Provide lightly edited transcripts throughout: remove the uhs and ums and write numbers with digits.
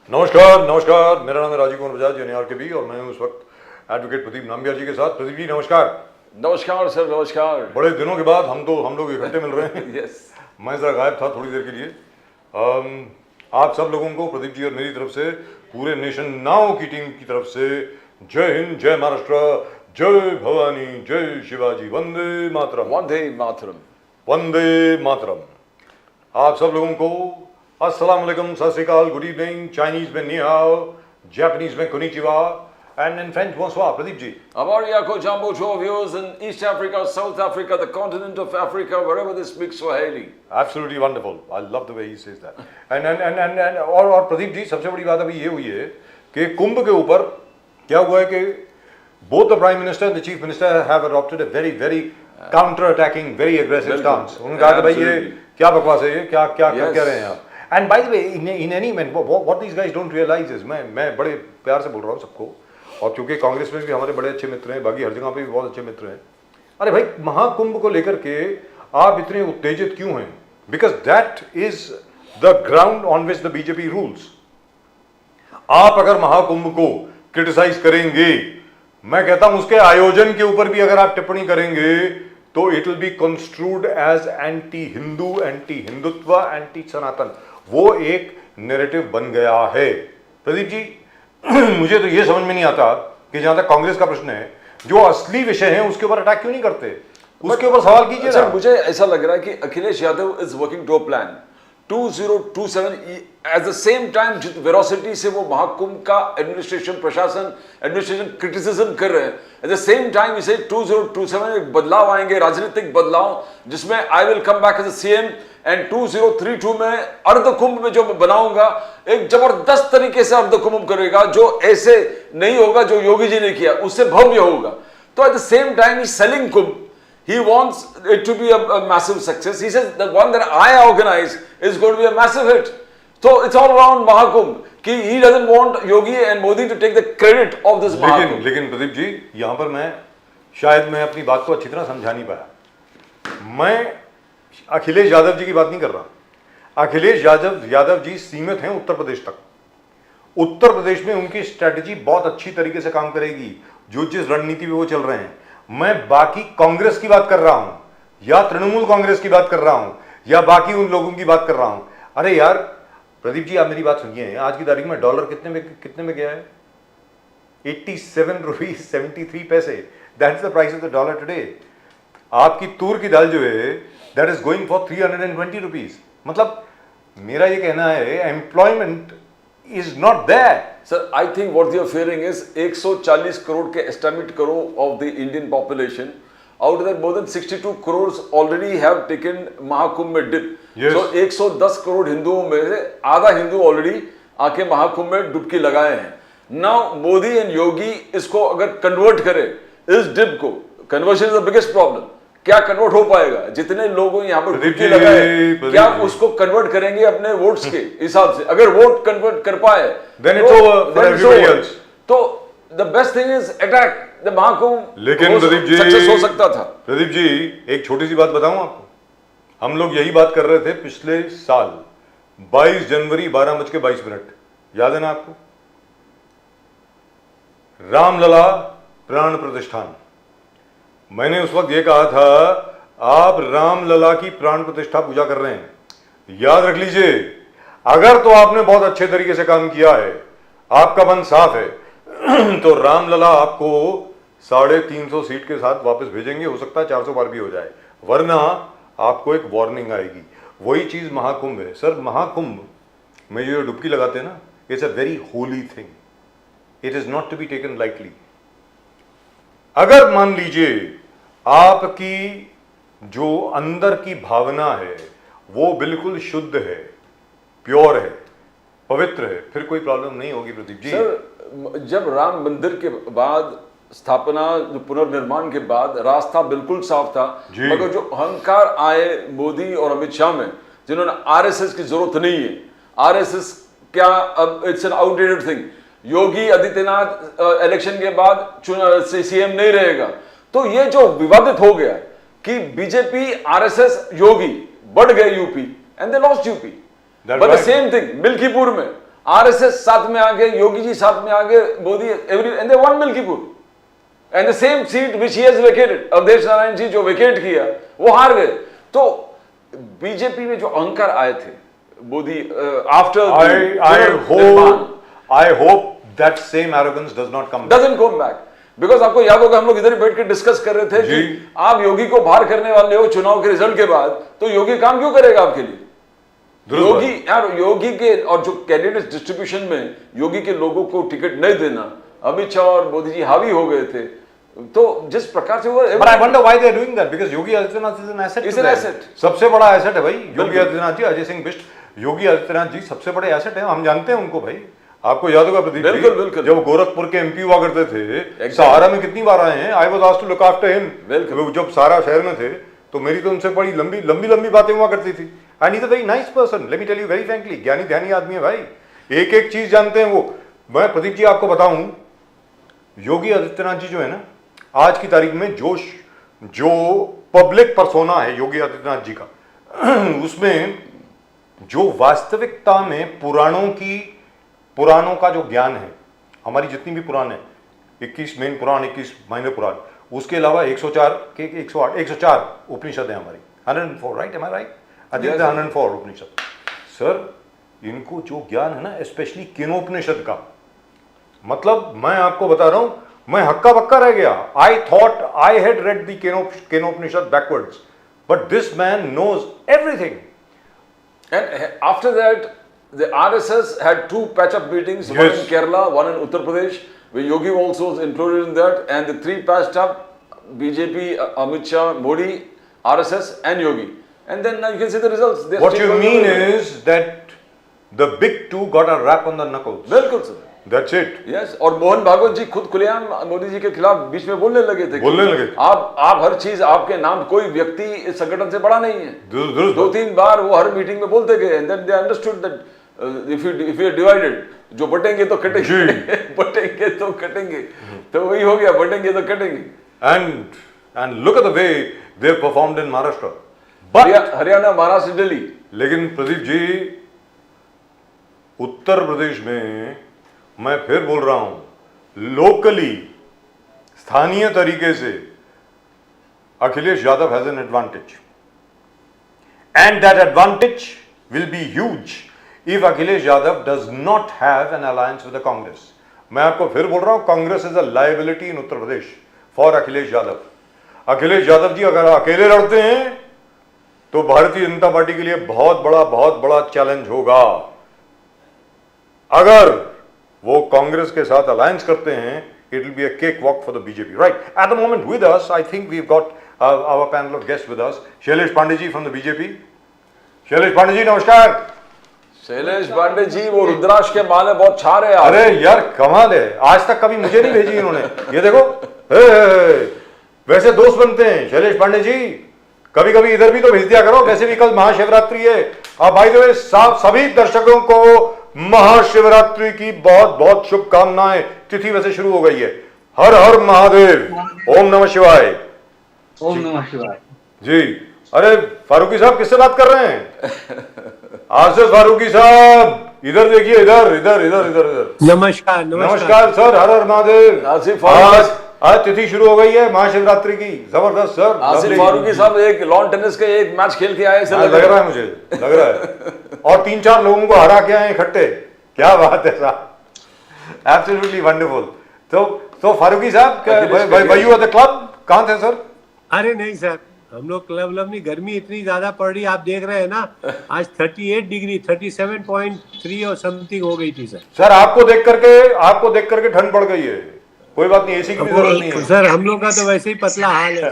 नमस्कार नमस्कार, मेरा नाम है राजीव कुमार बजाज, न्यूयॉर्क के भी, और मैं हूं इस वक्त एडवोकेट प्रदीप नाम्बियार जी के साथ। प्रदीप जी नमस्कार। नमस्कार सर, नमस्कार। बड़े दिनों के बाद हम लोग इकट्ठे मिल रहे हैं। यस। मैं जरा गायब था थोड़ी देर के लिए। आप सब लोगों को प्रदीप जी और मेरी तरफ से, पूरे नेशन नाउ की टीम की तरफ से, जय हिंद, जय महाराष्ट्र, जय भवानी, जय शिवाजी, वंदे मातरम। वंदे मातरम। वंदे मातरम। आप सब लोगों को अस्सलाम वालेकुम, सत श्री अकाल, गुड इवनिंग, चाइनीज में नी हाओ, जापानीज में konnichiwa, and in French bonsoir. Pradeep ji. Avaria ko jambo cho viewers in East Africa, South Africa, the continent of Africa, wherever they speak Swahili. Absolutely wonderful. I love the way he says that. And और प्रदीप जी, सबसे बड़ी बात अभी ये हुई है कि कुंभ के ऊपर क्या हुआ है कि both the Prime Minister and the Chief Minister have adopted a very counter-attacking, very aggressive stance. उन्होंने कहा कि भाई ये क्या बकवास है, ये क्या कह रहे हैं आप। And by the way, in any event, what these guys don't realize is, मैं बड़े प्यार से बोल रहा हूँ सबको, और क्योंकि कांग्रेस में भी हमारे बड़े अच्छे मित्र हैं, बाकी हर जगह पे भी बहुत अच्छे मित्र हैं। अरे भाई, महाकुंभ को लेकर के आप इतने उत्तेजित क्यों हैं? Because that is the ground on which the BJP rules. आप अगर महाकुंभ को क्रिटिसाइज करेंगे, मैं कहता हूं उसके आयोजन के ऊपर भी अगर आप टिप्पणी करेंगे, तो it will be construed as anti Hindu, anti Hindutva, anti Sanatan. वो एक नैरेटिव बन गया है। प्रदीप जी, मुझे तो ये समझ में नहीं आता कि जहां तक कांग्रेस का प्रश्न है, जो असली विषय है उसके ऊपर अटैक क्यों नहीं करते, उसके ऊपर सवाल कीजिए। अच्छा, मुझे ऐसा लग रहा है कि Akhilesh Yadav is working to plan 2027 at the same time. जिस वेरोसिटी से वो महाकुंभ का एडमिनिस्ट्रेशन क्रिटिसिज्म कर रहे हैं, एट द सेम टाइम इसे 2027 एक बदलाव आएंगे, राजनीतिक बदलाव, जिसमें I will come back as a CM and 2032 में अर्ध कुंभ में जो मैं बनाऊंगा, एक जबरदस्त तरीके से अर्ध कुंभ करेगा, जो ऐसे नहीं होगा जो योगी जी ने किया, उससे भव्य होगा। तो eight the same time he selling Kumbh, he wants it to be a massive success. He says the one that I organize is going to be a massive hit. So it's all around Mahakumbh. कि he doesn't want Yogi and Modi to take the credit of this Mahakumbh. लेकिन प्रदीप जी, यहाँ पर मैं अपनी बात को अच्छी तरह समझा नहीं पाया। मैं अखिलेश यादव जी की बात नहीं कर रहा। अखिलेश यादव जी सीमित हैं उत्तर प्रदेश तक। उत्तर प्रदेश में उनकी स्ट्रेटेजी बहुत अच्छी तरीके से काम करेगी, जो जिस रणनीति पे वो चल रहे हैं। मैं बाकी कांग्रेस की बात कर रहा हूं, या तृणमूल कांग्रेस की बात कर रहा हूं, या बाकी उन लोगों की बात कर रहा हूं। अरे यार प्रदीप जी, आप मेरी बात सुनिए। आज की तारीख में डॉलर कितने में गया है? 87 रुपीज 73 पैसे। That is the price of the dollar today. आपकी तूर की दाल जो है, that is going for 320 rupees. मतलब मेरा ये कहना है, employment is not there. Sir, I think what they are fearing is 140 crore के estimate करो of the Indian population. Out of that, more than 62 crores already have taken Mahakumbh में dip. Yes. So 110 crore हिंदुओं में से आधा हिंदू already आके महाकुंभ में डुबकी लगाए हैं। Now मोदी and योगी इसको अगर convert करे, इस dip को, conversion is the biggest problem. क्या कन्वर्ट हो पाएगा? जितने लोगों यहाँ पर डुबकी लगाए, क्या उसको कन्वर्ट करेंगे अपने वोट्स के हिसाब से? अगर वोट कन्वर्ट कर पाए, then it's over for everybody else. तो the best thing is attack the Mahakumbh. लेकिन प्रदीप जी, सक्सेस हो सकता था। प्रदीप जी, एक छोटी सी बात बताऊं आपको। हम लोग यही बात कर रहे थे पिछले साल 22 जनवरी 12:22। याद है ना आपको? रामलला प्राण प्रतिष्ठान। मैंने उस वक्त ये कहा था, आप रामलला की प्राण प्रतिष्ठा पूजा कर रहे हैं। याद रख लीजिए, अगर तो आपने बहुत अच्छे तरीके से काम किया है, आपका मन साफ है, तो रामलला आपको 350 सीट के साथ वापस भेजेंगे। हो सकता है 400 बार भी हो जाए, वरना आपको एक वार्निंग आएगी। वही चीज महाकुंभ है। सर, महाकुंभ में जो डुबकी लगाते हैं ना, it's a very holy thing. It is not to be taken lightly. अगर मान लीजिए आपकी जो अंदर की भावना है वो बिल्कुल शुद्ध है, प्योर है, पवित्र है, फिर कोई प्रॉब्लम नहीं होगी। प्रदीप जी, सर, जब राम मंदिर के बाद स्थापना, जो पुनर्निर्माण के बाद रास्ता बिल्कुल साफ था, मगर जो अहंकार आए मोदी और अमित शाह में, जिन्होंने आरएसएस की जरूरत नहीं है, आरएसएस क्या, it's an outdated thing. Yogi Adityanath election के बाद सीएम नहीं रहेगा, तो ये जो विवादित हो गया कि बीजेपी, आरएसएस, योगी बढ़ गए UP and they lost UP. That's but the right. Same thing Milkipur में आरएसएस साथ में आ गए, योगी जी साथ में आ गए, Modi every and they won Milkipur and the same seat which he has vacated, Awadhesh Narayan ji जो वेकेट किया वो हार गए। तो बीजेपी में जो अहंकार आए थे Modi after I hope that same arrogance does not come back. doesn't come back because आपको याद होगा हम लोग इधर ही बैठ के डिस्कस कर रहे थे जी। कि आप योगी को बाहर करने वाले हो चुनाव के रिजल्ट के बाद, तो योगी काम क्यों करेगा आपके लिए? दुरुस्त योगी यार, योगी के और जो कैंडिडेट डिस्ट्रीब्यूशन में योगी के लोगों को टिकट नहीं देना, अमित शाह और मोदी जी हावी हो गए थे। तो जिस प्रकार से वो But I wonder why they are doing that, because Yogi Adityanath is an asset. Is to an them. asset. सबसे बड़ा asset है भाई योगी आदित्यनाथ जी, अजय सिंह बिष्ट। योगी आदित्यनाथ जी सबसे बड़े asset हैं, हम जानते हैं उनको भाई। आपको याद होगा प्रदीप बिल्कुल, जी, बिल्कुल। जब गोरखपुर के एमपी हुआ करते थे, Exactly. सहारा में कितनी बार आए हैं। I was asked to look after him. बिल्कुल। जब सारा शहर में थे तो मेरी तो उनसे बड़ी लंबी लंबी लंबी बातें हुआ करती थी। And he is a very nice person, let me tell you very frankly, ज्ञानी ध्यानी आदमी है भाई, एक एक चीज जानते हैं वो। मैं प्रदीप जी आपको बताऊं, योगी आदित्यनाथ जी जो है ना, आज की तारीख में जो पब्लिक पर्सोना है योगी आदित्यनाथ जी का, उसमें जो वास्तविकता में पुराणों का जो ज्ञान है, हमारी जितनी भी पुराण है, 21 मेन पुराण, 21 माइनर पुराण, उसके अलावा 104 के 108 104 उपनिषद है हमारी, 104, right? Am I right? I think 104 Upanishad. Sir इनको जो ज्ञान है ना, स्पेशली केनोपनिषद का, मतलब मैं आपको बता रहा हूं, मैं हक्का बक्का रह गया। I thought I had read the Kenopanishad backwards, but this man knows everything. And after that, the RSS had two patch-up meetings, one Yes. in Kerala, one in Uttar Pradesh, where Yogi also was included in that, and the three patched up, BJP, Amit Shah, Modi, RSS, and Yogi. And then now you can see the results. They are What still you going mean on. is that the big two got a rap on the knuckles. बिल्कुल sir. That's it. Yes, और मोहन भागवत जी खुद खुलेआम मोदी जी के खिलाफ बीच में बोलने लगे थे। बोलने लगे। आप हर चीज, आपके नाम, कोई व्यक्ति इस संगठन से बड़ा नहीं है। दुरुस्त दो बात। तीन बार वो हर मीटिंग में बोलते गए, and then they understood that if you are divided, जो बटेंगे तो कटेंगे, बटेंगे तो कटेंगे, तो वही हो गया, बटेंगे तो कटेंगे। And look at the way they performed in Maharashtra. But Haryana, Maharashtra, Delhi. लेकिन प्रदीप जी, उत्तर प्रदेश में मैं फिर बोल रहा हूं, लोकली, स्थानीय तरीके से Akhilesh Yadav has an advantage, and that advantage will be huge if Akhilesh Yadav does not have an alliance with the Congress. मैं आपको फिर बोल रहा हूं, Congress is a liability in Uttar Pradesh for Akhilesh Yadav. Akhilesh Yadav ji अगर अकेले लड़ते हैं तो भारतीय जनता पार्टी के लिए बहुत बड़ा चैलेंज होगा। अगर वो कांग्रेस के साथ अलायंस करते हैं, it will be a cake walk for the BJP, right? At the moment with us, I think we have got our panel of guest with us, Shailesh Pandey ji from the BJP. Shailesh Pandey ji नमस्कार। शैलेश पांडे जी वो रुद्राक्ष के माले बहुत छा रहे हैं। अरे यार कमाल है, आज तक कभी मुझे नहीं भेजी इन्होंने, ये देखो। वैसे दोस्त बनते हैं शैलेश पांडे जी, कभी कभी इधर भी तो भेज दिया करो। वैसे भी कल महाशिवरात्रि है। बाय द वे सभी दर्शकों को महाशिवरात्रि की बहुत शुभकामनाएं। तिथि वैसे शुरू हो गई है। हर हर महादेव, ओम नमः शिवाय। ओम नमः शिवाय जी। अरे फारूकी साहब किससे बात कर रहे हैं? आसिफ फारूकी साहब इधर देखिए, इधर। नमस्कार सर, हर हर महादेव। आसिफ फारूकी, आज तिथि शुरू हो गई है महाशिवरात्रि की, जबरदस्त सर। आसिफ फारूकी साहब एक लॉन टेनिस के एक मैच खेल के आए, ऐसे लग रहा है मुझे, लग रहा है। और 3-4 लोगों को हरा के आए इकट्ठे, क्या बात है साहब, एब्सोल्युटली वंडरफुल। तो फारूकी साहब, were you at the club? कहाँ थे सर? अरे नहीं सर, हम लोग क्लब नहीं, गर्मी इतनी ज्यादा पड़ रही, आप देख रहे हैं ना, आज 38 डिग्री 37.3 और समथिंग हो गई थी सर। सर आपको देख करके ठंड पड़ गई है। कोई बात नहीं, एसी की भी जरूरत नहीं है सर। हम लोग का तो वैसे ही पतला हाल है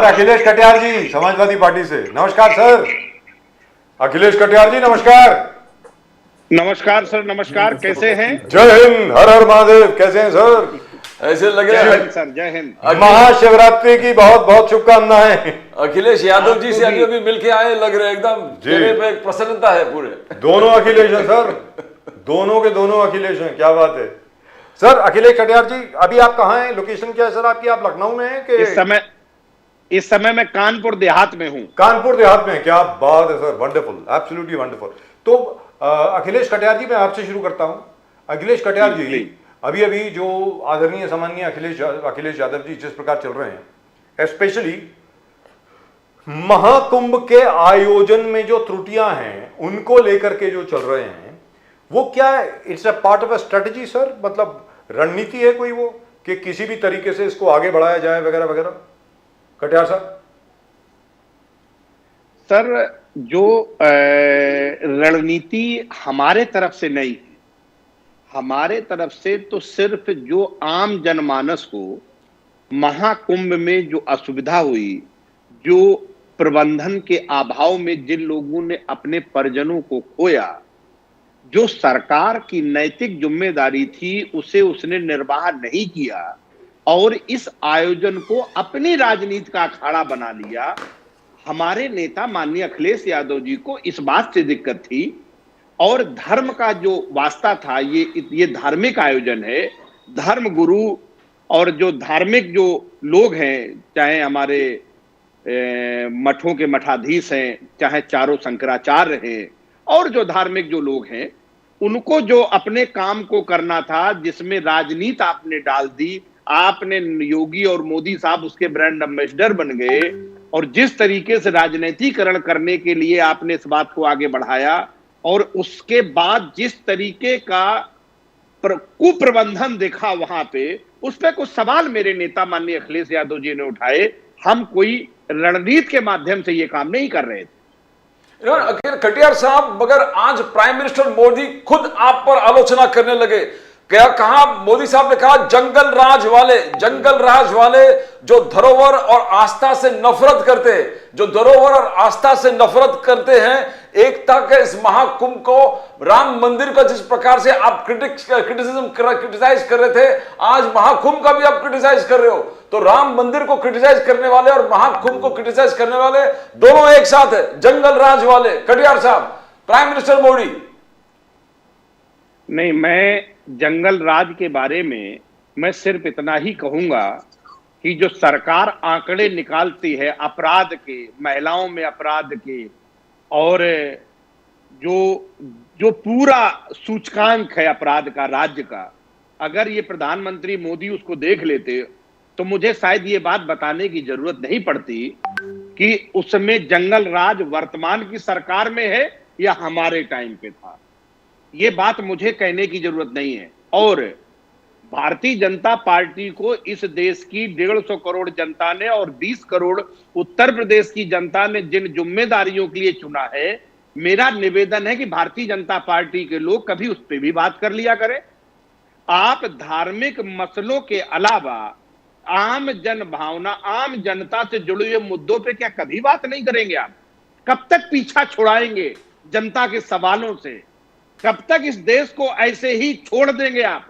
अखिलेश कटियार जी समाजवादी पार्टी से, नमस्कार सर। अखिलेश कटियार जी नमस्कार। नमस्कार सर, नमस्कार। कैसे हैं? जय हिंद, हर हर महादेव। कैसे हैं सर? ऐसे लग रहा जय है हिंद सर, जय हिंद। महाशिवरात्रि की बहुत शुभकामनाएं। अखिलेश यादव जी से अभी मिलके आए, लग रहे एकदम चेहरे पे एक प्रसन्नता है पूरे। दोनों अखिलेश हैं सर, दोनों के दोनों अखिलेश हैं, क्या बात है सर। अखिलेश कटियार जी, अभी आप कहाँ हैं? लोकेशन क्या है सर आपकी? आप लखनऊ में हैं कि? इस समय मैं कानपुर देहात में हूं। कानपुर देहात में, क्या बात है सर, वंडरफुल, एब्सोल्युटली वंडरफुल। तो अखिलेश कटियार जी, मैं आपसे शुरू करता हूं। अखिलेश कटियार जी, अभी अभी जो आदरणीय सामान्य अखिलेश यादव जी जिस प्रकार चल रहे हैं, स्पेशली महाकुंभ के आयोजन में जो त्रुटियां हैं उनको लेकर के जो चल रहे हैं, वो क्या it's a part of a strategy sir? मतलब रणनीति है कोई वो, कि किसी भी तरीके से इसको आगे बढ़ाया जाए वगैरह वगैरह? कटियार साहब। सर, जो रणनीति हमारे तरफ से नहीं है, हमारे तरफ से तो सिर्फ जो आम जनमानस को महाकुंभ में जो असुविधा हुई, जो प्रबंधन के अभाव में जिन लोगों ने अपने परिजनों को खोया, जो सरकार की नैतिक जिम्मेदारी थी उसे उसने निर्वाह नहीं किया और इस आयोजन को अपनी राजनीति का अखाड़ा बना लिया। हमारे नेता माननीय अखिलेश यादव जी को इस बात से दिक्कत थी और धर्म का जो वास्ता था, ये धार्मिक आयोजन है, धर्म गुरु और जो धार्मिक जो लोग हैं, चाहे हमारे मठों के मठाधीश हैं, चाहे चारों शंकराचार्य हैं, और जो धार्मिक जो लोग हैं, उनको जो अपने काम को करना था, जिसमें राजनीति आपने डाल दी, आपने योगी और मोदी साहब उसके ब्रांड एम्बेसडर बन गए और जिस तरीके से राजनीतिकरण करने के लिए आपने इस बात को आगे बढ़ाया और उसके बाद जिस तरीके का कुप्रबंधन देखा वहां पे, उस पर कुछ सवाल मेरे नेता माननीय अखिलेश यादव जी ने उठाए। हम कोई रणनीति के माध्यम से ये काम नहीं कर रहे थे। कटियार साहब, मगर आज प्राइम मिनिस्टर मोदी खुद आप पर आलोचना करने लगे। क्या कहा मोदी साहब ने? कहा जंगल राज वाले जो धरोहर और आस्था से नफरत करते हैं, जो धरोहर और आस्था से नफरत करते हैं, एकता के इस महाकुंभ को, राम मंदिर का जिस प्रकार से आप क्रिटिसाइज कर रहे थे, आज महाकुंभ का भी आप क्रिटिसाइज कर रहे हो। तो राम मंदिर को क्रिटिसाइज करने वाले और महाकुंभ को क्रिटिसाइज करने वाले दोनों एक साथ है, जंगल राज वाले। कटियार साहब, प्राइम मिनिस्टर मोदी। नहीं, मैं जंगल राज के बारे में मैं सिर्फ इतना ही कहूंगा कि जो सरकार आंकड़े निकालती है अपराध के, महिलाओं में अपराध के, और जो पूरा सूचकांक है अपराध का राज्य का, अगर ये प्रधानमंत्री मोदी उसको देख लेते तो मुझे शायद ये बात बताने की जरूरत नहीं पड़ती कि उसमें जंगल राज वर्तमान की सरकार में है या हमारे टाइम पे था। ये बात मुझे कहने की जरूरत नहीं है। और भारतीय जनता पार्टी को इस देश की 150 करोड़ जनता ने और 20 करोड़ उत्तर प्रदेश की जनता ने जिन जिम्मेदारियों के लिए चुना है, मेरा निवेदन है कि भारतीय जनता पार्टी के लोग कभी उस पर भी बात कर लिया करें। आप धार्मिक मसलों के अलावा आम जन भावना, आम जनता से जुड़े हुए मुद्दों पे क्या कभी बात नहीं करेंगे? आप कब तक पीछा छुड़ाएंगे जनता के सवालों से? कब तक इस देश को ऐसे ही छोड़ देंगे आप?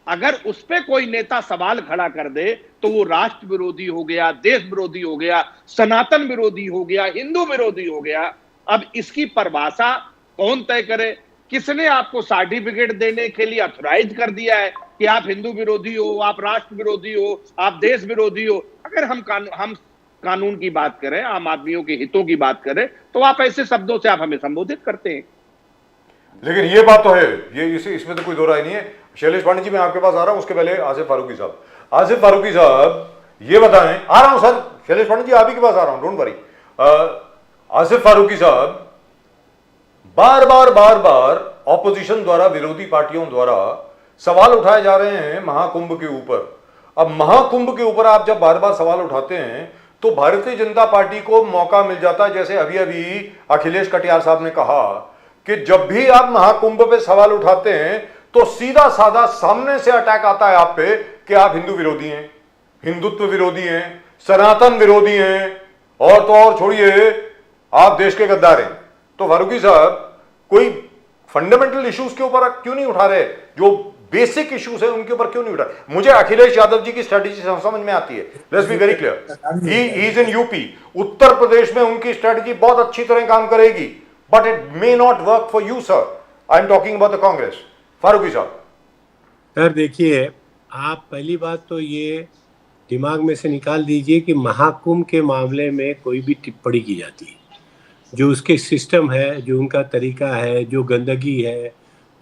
अगर उस पे कोई नेता सवाल खड़ा कर दे तो वो राष्ट्र विरोधी हो गया, देश विरोधी हो गया, सनातन विरोधी हो गया, हिंदू विरोधी हो गया। अब इसकी परिभाषा कौन तय करे? किसने आपको सर्टिफिकेट देने के लिए अथॉराइज कर दिया है कि आप हिंदू विरोधी हो, आप राष्ट्र विरोधी हो, आप देश विरोधी हो? अगर हम कानून की बात करें, आम आदमियों के हितों की बात करें, तो आप ऐसे शब्दों से आप हमें संबोधित करते हैं। लेकिन ये बात तो है, ये इसमें तो कोई दो राय नहीं है। शैलेश पांडे जी, मैं आपके पास आ रहा हूं, उसके पहले आसिफ फारूकी साहब। आसिफ फारूकी साहब, ये बताएं, आ रहा हूं सर, शैलेश पांडे जी आप ही के पास आ रहा हूं, डोंट वरी। आसिफ फारूकी साहब, बार बार ऑपोजिशन द्वारा, विरोधी पार्टियों द्वारा सवाल उठाए जा रहे हैं महाकुंभ के ऊपर। अब महाकुंभ के ऊपर आप जब बार बार सवाल उठाते हैं तो भारतीय जनता पार्टी को मौका मिल जाता है, जैसे अभी अभी अखिलेश कटियार साहब ने कहा कि जब भी आप महाकुंभ पे सवाल उठाते हैं तो सीधा साधा सामने से अटैक आता है आप पे कि आप हिंदू विरोधी हैं, हिंदुत्व विरोधी हैं, सनातन विरोधी हैं, और तो और छोड़िए, आप देश के गद्दार हैं। तो फारूकी साहब, कोई फंडामेंटल इश्यूज के ऊपर क्यों नहीं उठा रहे? जो बेसिक इश्यूज है उनके ऊपर क्यों नहीं उठा? मुझे अखिलेश यादव जी की स्ट्रेटेजी समझ में आती है, let's be very clear, he is in UP, Uttar Pradesh में उनकी स्ट्रेटेजी बहुत अच्छी तरह काम करेगी, but it may not work for you sir. I am talking about the Congress. Farooqui साहब। सर देखिए, आप पहली बात तो ये दिमाग में से निकाल दीजिए कि महाकुंभ के मामले में कोई भी टिप्पणी की जाती है। जो उसके सिस्टम है, जो उनका तरीका है, जो गंदगी है,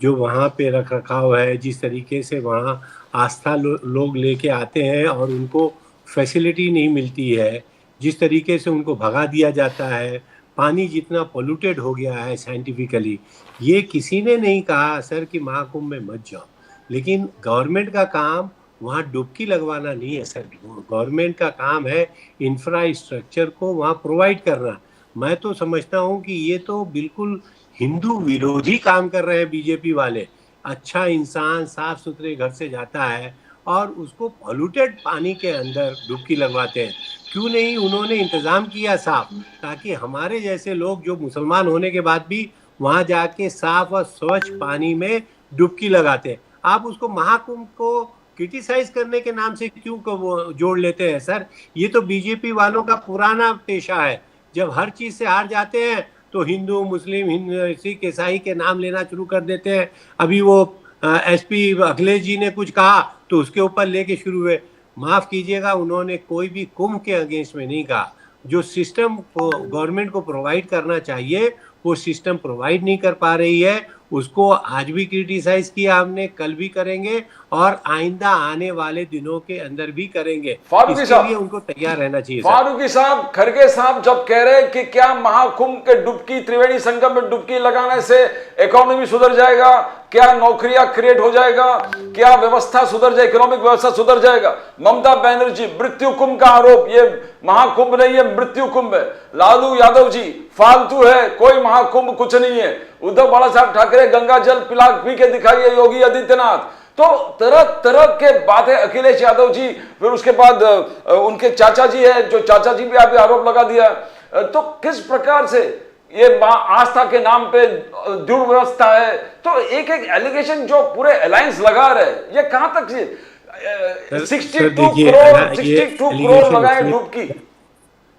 जो वहाँ पे रख रखाव है, जिस तरीके से वहाँ आस्था लोग लेके आते हैं और उनको फैसिलिटी नहीं मिलती है, जिस तरीके से उनको भगा दिया जाता है, पानी जितना पोल्यूटेड हो गया है साइंटिफिकली, ये किसी ने नहीं कहा सर कि महाकुंभ में मत जाओ। लेकिन गवर्नमेंट का काम वहाँ डुबकी लगवाना नहीं है सर। गवर्नमेंट का काम है इंफ्रास्ट्रक्चर को वहाँ प्रोवाइड करना। मैं तो समझता हूँ कि ये तो बिल्कुल हिंदू विरोधी काम कर रहे हैं बीजेपी वाले। अच्छा इंसान साफ सुथरे घर से जाता है और उसको पॉल्यूटेड पानी के अंदर डुबकी लगवाते हैं। क्यों नहीं उन्होंने इंतजाम किया साफ, ताकि हमारे जैसे लोग जो मुसलमान होने के बाद भी वहां जाके साफ और स्वच्छ पानी में डुबकी लगाते हैं। आप उसको महाकुंभ को क्रिटिसाइज करने के नाम से क्यों वो जोड़ लेते हैं सर? ये तो बीजेपी वालों का पुराना पेशा है। जब हर चीज से हार जाते हैं तो हिंदू मुस्लिम सिख ईसाई के नाम लेना शुरू कर देते हैं। अभी वो एसपी अखिलेश जी ने कुछ कहा तो उसके ऊपर लेके शुरू हुए। माफ कीजिएगा, उन्होंने कोई भी कुंभ के अगेंस्ट में नहीं कहा। जो सिस्टम को गवर्नमेंट को प्रोवाइड करना चाहिए वो सिस्टम प्रोवाइड नहीं कर पा रही है। उसको आज भी क्रिटिसाइज किया हमने, कल भी करेंगे और आइंदा आने वाले दिनों के अंदर भी करेंगे। फारूकी इसके साहब, लिए उनको तैयार रहना चाहिए। फारूकी साहब, खड़गे साहब जब कह रहे हैं कि क्या महाकुंभ के डुबकी, त्रिवेणी संगम में डुबकी लगाने से इकोनॉमी सुधर जाएगा, क्या नौकरियां क्रिएट हो जाएगा, क्या व्यवस्था सुधर जाए, इकोनॉमिक व्यवस्था सुधर जाएगा। ममता बनर्जी, मृत्यु कुंभ का आरोप, ये महाकुंभ नहीं है मृत्यु कुंभ है। लालू यादव जी, फालतू है, कोई महाकुंभ कुछ नहीं है। उद्धव बाला साहब ठाकरे, गंगा जल पिला पी के दिखाइए योगी आदित्यनाथ। तो तरह तरह के बातें, अखिलेश यादव जी, फिर उसके बाद उनके चाचा जी है, जो चाचा जी भी आप आरोप लगा दिया। तो किस प्रकार से ये आस्था के नाम पे दुर्व्यवस्था है। तो एक एक एलिगेशन जो पूरे अलायंस लगा रहे, ये कहां तक 62 करोड़ लगाए डुबकी।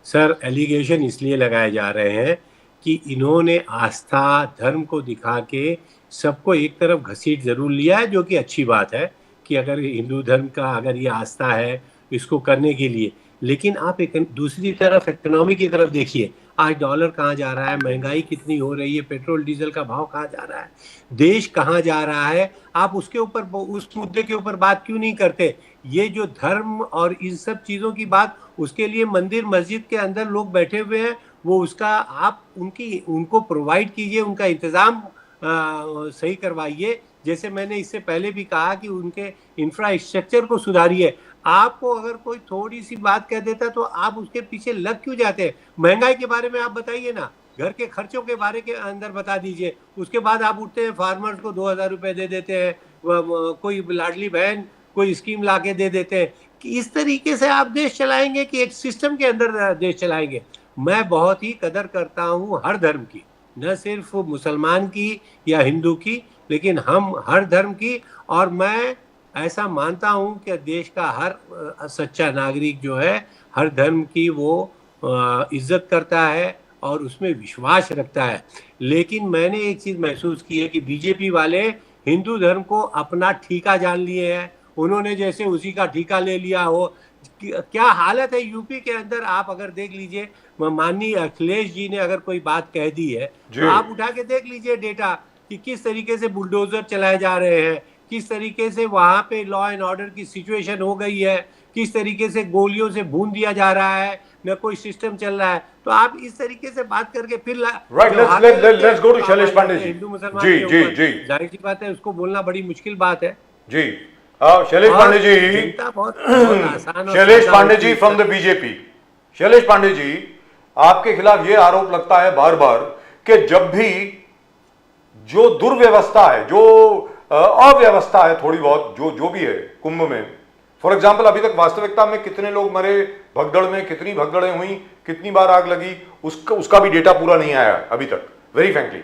सर एलिगेशन इसलिए लगाए जा रहे हैं कि इन्होंने आस्था धर्म को दिखा के सबको एक तरफ घसीट जरूर लिया है, जो कि अच्छी बात है कि अगर हिंदू धर्म का अगर ये आस्था है इसको करने के लिए। लेकिन आप एक दूसरी तरफ इकोनॉमी की तरफ देखिए, आज डॉलर कहाँ जा रहा है, महंगाई कितनी हो रही है, पेट्रोल डीजल का भाव कहाँ जा रहा है, देश कहाँ जा रहा है। आप उसके ऊपर, उस मुद्दे के ऊपर बात क्यों नहीं करते? ये जो धर्म और इन सब चीज़ों की बात, उसके लिए मंदिर मस्जिद के अंदर लोग बैठे हुए हैं, वो उसका आप उनको प्रोवाइड कीजिए, उनका इंतज़ाम सही करवाइए। जैसे मैंने इससे पहले भी कहा कि उनके इंफ्रास्ट्रक्चर को सुधारिए। आपको अगर कोई थोड़ी सी बात कह देता तो आप उसके पीछे लग क्यों जाते हैं? महंगाई के बारे में आप बताइए ना, घर के खर्चों के बारे के अंदर बता दीजिए। उसके बाद आप उठते हैं फार्मर्स को 2000 रुपए दे देते हैं, कोई लाडली बहन कोई स्कीम ला के दे देते हैं। कि इस तरीके से आप देश चलाएंगे कि एक सिस्टम के अंदर देश चलाएंगे? मैं बहुत ही कदर करता हूँ हर धर्म की, न सिर्फ मुसलमान की या हिंदू की, लेकिन हम हर धर्म की। और मैं ऐसा मानता हूँ कि देश का हर सच्चा नागरिक जो है हर धर्म की वो इज्जत करता है और उसमें विश्वास रखता है। लेकिन मैंने एक चीज़ महसूस की है कि बीजेपी वाले हिंदू धर्म को अपना ठीका जान लिए हैं। उन्होंने जैसे उसी का ठीका ले लिया हो। क्या हालत है यूपी के अंदर, आप अगर देख लीजिए, माननीय अखिलेश जी ने अगर कोई बात कह दी है तो आप उठा के देख लीजिए डेटा कि किस तरीके से बुलडोजर चलाए जा रहे हैं, किस तरीके से वहाँ पे लॉ एंड ऑर्डर की सिचुएशन हो गई है, किस तरीके से गोलियों से भून दिया जा रहा है, न कोई सिस्टम चल रहा है। तो आप इस तरीके से बात करके फिर let's go to Shailesh Pandey ji. Hindu मुसलमान जी जी जी, जाहिर सी बात है उसको बोलना बड़ी मुश्किल बात है जी। Shailesh Pandey ji, Shailesh Pandey ji from the BJP. Shailesh Pandey ji, आपके खिलाफ ये आरोप लगता है बार बार कि जब भी जो दुर्व्यवस्था है, जो अव्यवस्था है थोड़ी बहुत, जो भी है कुंभ में, फॉर एग्जाम्पल अभी तक वास्तविकता में कितने लोग मरे भगदड़ में, कितनी भगदड़ें हुई, कितनी बार आग लगी, उसका भी डेटा पूरा नहीं आया अभी तक, वेरी फ्रैंकली।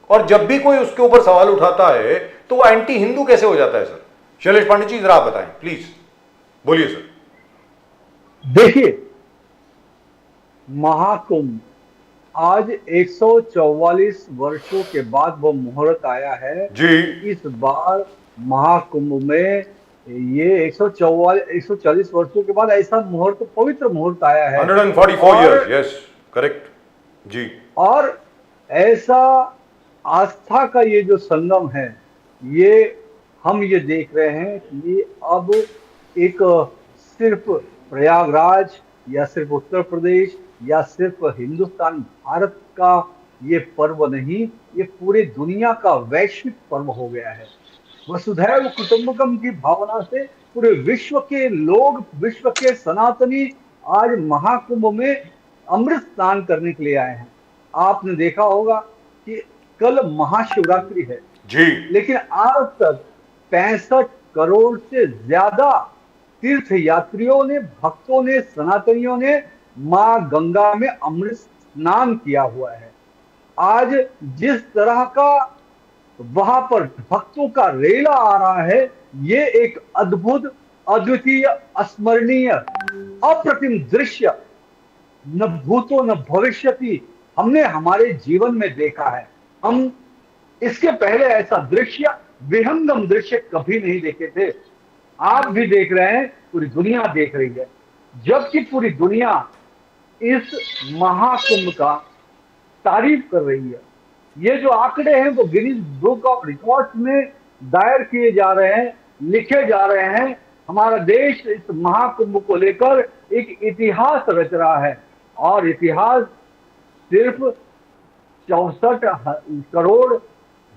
और जब भी कोई उसके ऊपर सवाल उठाता है तो वो एंटी हिंदू कैसे हो जाता है सर? शैलेश पांडे जी जरा आप बताएं प्लीज, बोलिए सर। देखिए, महाकुंभ आज 144 वर्षों के बाद वो मुहूर्त आया है जी। इस बार महाकुंभ में ये 140 वर्षों के बाद ऐसा मुहूर्त, पवित्र मुहूर्त आया है 144 years, yes, correct, जी। और ऐसा आस्था का ये जो संगम है, ये हम ये देख रहे हैं कि ये अब एक सिर्फ प्रयागराज या सिर्फ उत्तर प्रदेश या सिर्फ हिंदुस्तान भारत का ये पर्व नहीं, ये पूरे दुनिया का वैश्विक पर्व हो गया है। वसुधैव कुटुंबकम की भावना से पूरे विश्व के लोग, विश्व के सनातनी आज महाकुंभ में अमृत स्नान करने के लिए आए हैं। आपने देखा होगा कि कल महाशिवरात्रि है जी, लेकिन आज तक 65 करोड़ से ज्यादा तीर्थ यात्रियों ने, भक्तों ने, सनातनियों ने मां गंगा में अमृत स्नान किया हुआ है। आज जिस तरह का वहां पर भक्तों का रेला आ रहा है, ये एक अद्भुत, अद्वितीय, अस्मरणीय, अप्रतिम दृश्य न भूतो न भविष्यति हमने हमारे जीवन में देखा है। हम इसके पहले ऐसा दृश्य, विहंगम दृश्य कभी नहीं देखे थे। आप भी देख रहे हैं, पूरी दुनिया देख रही है, जबकि पूरी दुनिया इस महाकुंभ का तारीफ कर रही है। ये जो आंकड़े हैं वो गिनीज बुक ऑफ रिकॉर्ड्स में दायर किए जा रहे हैं, लिखे जा रहे हैं। हमारा देश इस महाकुंभ को लेकर एक इतिहास रच रहा है, और इतिहास सिर्फ 64 करोड़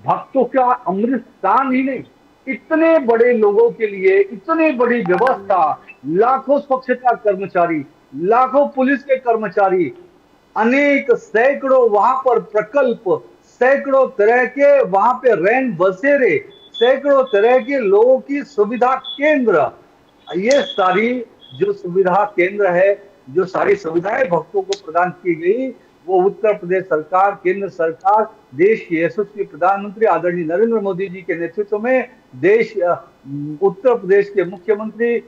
भक्तों का अमृत स्नान ही नहीं, इतने बड़े लोगों के लिए इतनी बड़ी व्यवस्था, लाखों स्वच्छता कर्मचारी, लाखों पुलिस के कर्मचारी, अनेक सैकड़ों वहां पर प्रकल्प, सैकड़ों तरह के वहां पे रैन बसेरे, सैकड़ों तरह के लोगों की सुविधा केंद्र, ये सारी जो सुविधा केंद्र है, जो सारी सुविधाएं भक्तों को प्रदान की गई, वो उत्तर प्रदेश सरकार, केंद्र सरकार, देश के यशस्वी प्रधानमंत्री आदरणीय नरेंद्र मोदी जी के नेतृत्व में, देश उत्तर प्रदेश के मुख्यमंत्री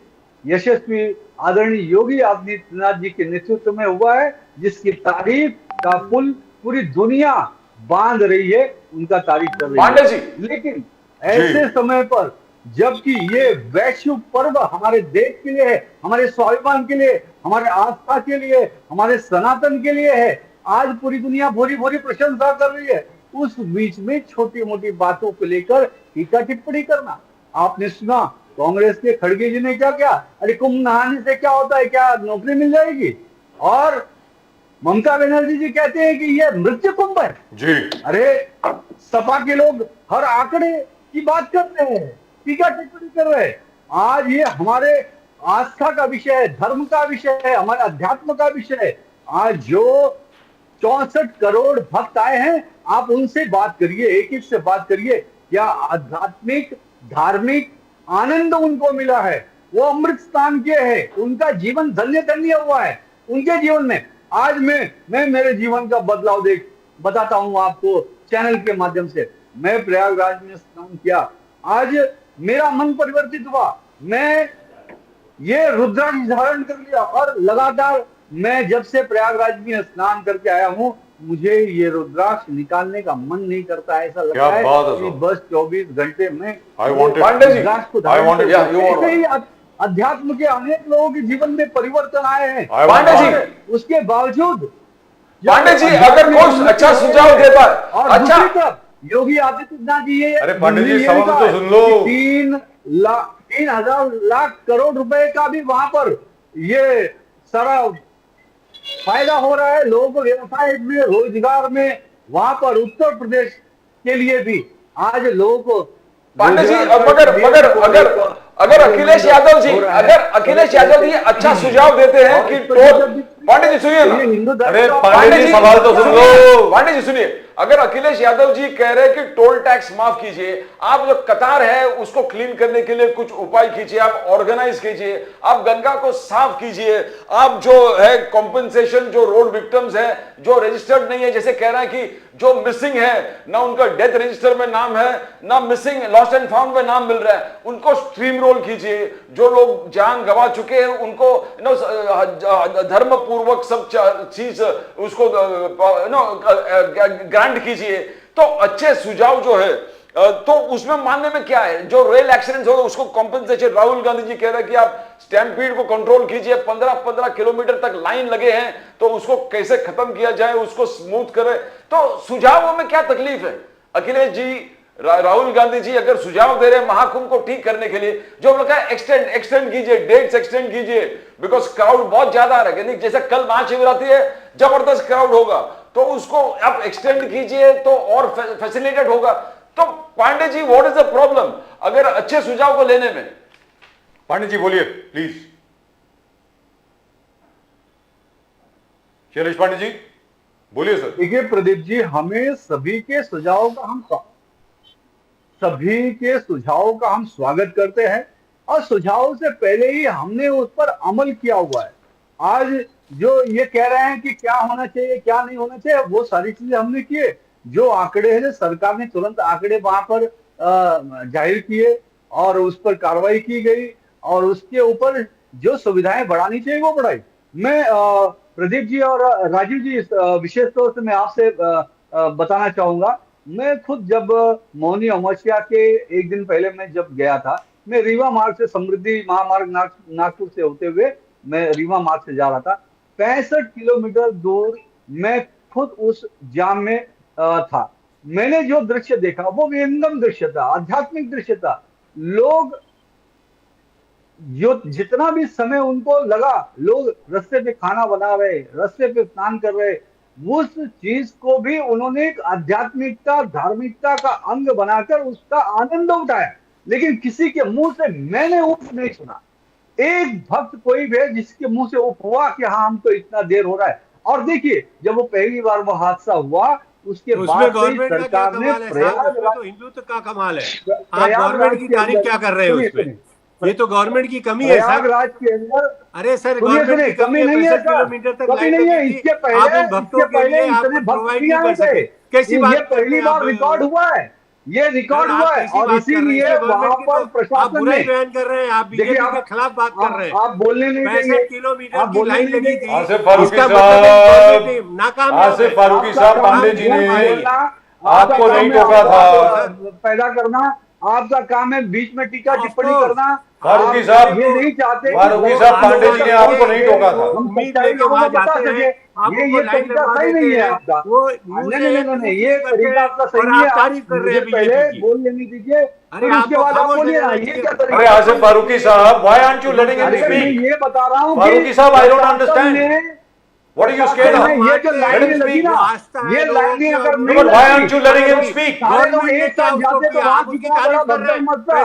यशस्वी आदरणीय योगी आदित्यनाथ जी के नेतृत्व में हुआ है, जिसकी तारीफ का पुल पूरी दुनिया बांध रही है, उनका तारीफ कर रही पांडे है। जी। लेकिन ऐसे समय पर जबकि ये वैश्विक पर्व हमारे देश के लिए है, हमारे स्वाभिमान के लिए, हमारे आस्था के लिए, हमारे सनातन के लिए है, आज पूरी दुनिया भोरी भोरी प्रशंसा कर रही है, उस बीच में छोटी मोटी बातों को लेकर टीका टिप्पणी करना। आपने सुना कांग्रेस के खड़गे जी ने क्या किया, अरे कुंभ नहाने से क्या होता है, क्या नौकरी मिल जाएगी? और ममता बनर्जी जी कहते हैं कि ये मृत्यु कुंभ है जी। अरे सपा के लोग हर आंकड़े की बात कर रहे हैं, टीका टिप्पणी कर रहे हैं। आज ये हमारे आस्था का विषय है, धर्म का विषय है, हमारे अध्यात्म का विषय है। आज जो 64 करोड़ भक्त आए हैं, आप उनसे बात करिए, एक एक से बात करिए, क्या आध्यात्मिक धार्मिक आनंद उनको मिला है? वो अमृत स्नान किए हैं, उनका जीवन धन्य धन्य हुआ है उनके जीवन में। आज मैं मेरे जीवन का बदलाव बताता हूं आपको चैनल के माध्यम से। मैं प्रयागराज में स्नान किया, आज मेरा मन परिवर्तित हुआ, मैं ये रुद्राक्ष धारण कर लिया, और लगातार मैं जब से प्रयागराज में स्नान करके आया हूं, मुझे ये रुद्राक्ष निकालने का मन नहीं करता। ऐसा लगता है कि बस 24 घंटे में रुद्राक्ष को धारण। अध्यात्म के अनेक लोगों के जीवन में परिवर्तन आए हैं पांडे जी। उसके बावजूद पांडे जी अगर कोई अच्छा सुझाव देता है, और अच्छा दूसरी तरफ योगी आदित्यनाथ जी, ये अरे पांडे जी सवाल तो सुन लो। 3,000 लाख करोड़ रुपए का भी वहां पर ये सारा फायदा हो रहा है लोगों को, व्यवसाय में, रोजगार में, वहां पर उत्तर प्रदेश के लिए भी आज लोगों को। पांडे जी अगर अखिलेश यादव जी अच्छा सुझाव देते हैं कि टोल, पांडे जी सुनिए ना, अरे पांडे जी सवाल तो सुन लो। पांडे जी सुनिए, अगर अखिलेश यादव जी कह रहे हैं कि टोल टैक्स माफ कीजिए, आप जो कतार है उसको क्लीन करने के लिए कुछ उपाय कीजिए, आप ऑर्गेनाइज कीजिए, आप गंगा को साफ कीजिए, आप जो है कॉम्पेंसेशन जो रोड विक्टिम्स है जो रजिस्टर्ड नहीं है, जैसे कह रहा है कि जो मिसिंग है ना उनका डेथ रजिस्टर में नाम है, ना मिसिंग लॉस्ट एंड फाउंड में नाम मिल रहा है, उनको स्ट्रीम रोल कीजिए, जो लोग जान गंवा चुके हैं उनको धर्म पूर्वक सब चीज उसको ग्रांट कीजिए। तो अच्छे सुझाव जो है तो उसमें मानने में क्या है? जो रेल एक्सीडेंट होगा उसको कॉम्पेंसेशन, राहुल गांधी जी कह रहे हैं कि आप स्टैम्पीड को कंट्रोल कीजिए, 15-15 किलोमीटर तक लाइन लगे हैं तो उसको कैसे खत्म किया जाए, उसको स्मूथ करें। तो सुझावों में क्या तकलीफ है? अखिलेश जी, राहुल गांधी जी अगर सुझाव दे रहे हैं महाकुंभ को ठीक करने के लिए, जो हम लोग कहा एक्सटेंड कीजिए, डेट्स एक्सटेंड कीजिए, बिकॉज क्राउड बहुत ज्यादा आ रहा है। जैसे कल महाशिवरात्रि है, जबरदस्त क्राउड होगा, तो उसको आप एक्सटेंड कीजिए तो और फैसिलिटेट होगा। तो Pandey ji, what is the problem अगर अच्छे सुझाव को लेने में? पांडे जी बोलिए प्लीज। शैलेश पांडे जी बोलिए सर। देखिए प्रदीप जी, हमें सभी के सुझावों का हम स्वागत करते हैं, और सुझावों से पहले ही हमने उस पर अमल किया हुआ है। आज जो ये कह रहे हैं कि क्या होना चाहिए क्या नहीं होना चाहिए, वो सारी चीजें हमने किए। जो आंकड़े हैं, सरकार ने तुरंत आंकड़े वहां पर जाहिर किए और उस पर कार्रवाई की गई, और उसके ऊपर जो सुविधाएं बढ़ानी चाहिए वो बढ़ाई। मैं प्रदीप जी और राजीव जी, विशेष तौर से मैं आपसे बताना चाहूंगा, मैं खुद जब मौनी अमावस्या के एक दिन पहले मैं जब गया था, मैं रीवा मार्ग से, समृद्धि महामार्ग नागपुर से होते हुए मैं रीवा मार्ग से जा रहा था। 65 किलोमीटर दूर मैं खुद उस जाम में था। मैंने जो दृश्य देखा वो विहंगम दृश्य था, आध्यात्मिक दृश्य था। लोग जो जितना भी समय उनको लगा, लोग रास्ते पे खाना बना रहे, रास्ते पे स्नान कर रहे, उस चीज को भी उन्होंने एक आध्यात्मिकता, धार्मिकता का अंग बनाकर उसका आनंद उठाया। लेकिन किसी के मुंह से मैंने उफ नहीं सुना। एक भक्त कोई भी है जिसके मुंह से उफ हुआ कि हाँ हमको इतना देर हो रहा है। और देखिए, जब वो पहली बार वो हादसा हुआ, उसके बाद से सरकार ने तो हिंदुत्व का कमाल है। आप गवर्नमेंट की तारीफ क्या कर रहे हो उसमें? ये तो गवर्नमेंट की कमी है सर। प्रयागराज के अंदर, अरे सर, गवर्नमेंट की कमी नहीं है। 65 किलोमीटर तक लाइन लगी थी। इसके आप इन भक्तों के लिए आपको प्रोवाइड नहीं कर सके। कैसी बात? ये पहली बार रिकॉर्ड हुआ है, ये रिकॉर्ड हुआ है, और इसीलिए वहां पर प्रशासन ने बयान कर रहे हैं, आप बीजेपी के खिलाफ बात कर रहे हैं। आप बोलने नहीं देंगे। 65 किलोमीटर की लाइन लगी थी। आसिफ फारूकी इसका साहब, मतलब नाकाम। आसिफ फारूकी साहब, पांडे जी ने आपको नहीं टोका था। पैदा करना आपका काम है, बीच में टीका टिप्पणी करना। फारूकी साहब, ये नहीं चाहते। फारूकी साहब, पांडे जी ने आपको नहीं टोका था। उम्मीद लेके वहां जाते हैं, ये तरीका सही नहीं है आपका। नहीं, ये तरीका आपका सही नहीं है। तारीफ कर रहे हैं पहले बोल लेने दीजिए, उसके बाद आप बोलिए ना, ये क्या तरीका? अरे आसिफ फारूकी साहब, why aren't you letting him speak? ये बता रहा हूँ फारूकी साहब, I don't understand. What are you scared of? ये जो लाइनें लगी ना, ये लाइनें अगर नहीं, But why aren't you letting him speak? सारे लोग एक साथ जाते तो वहाँ कितना बड़ा भगदड़ मचता।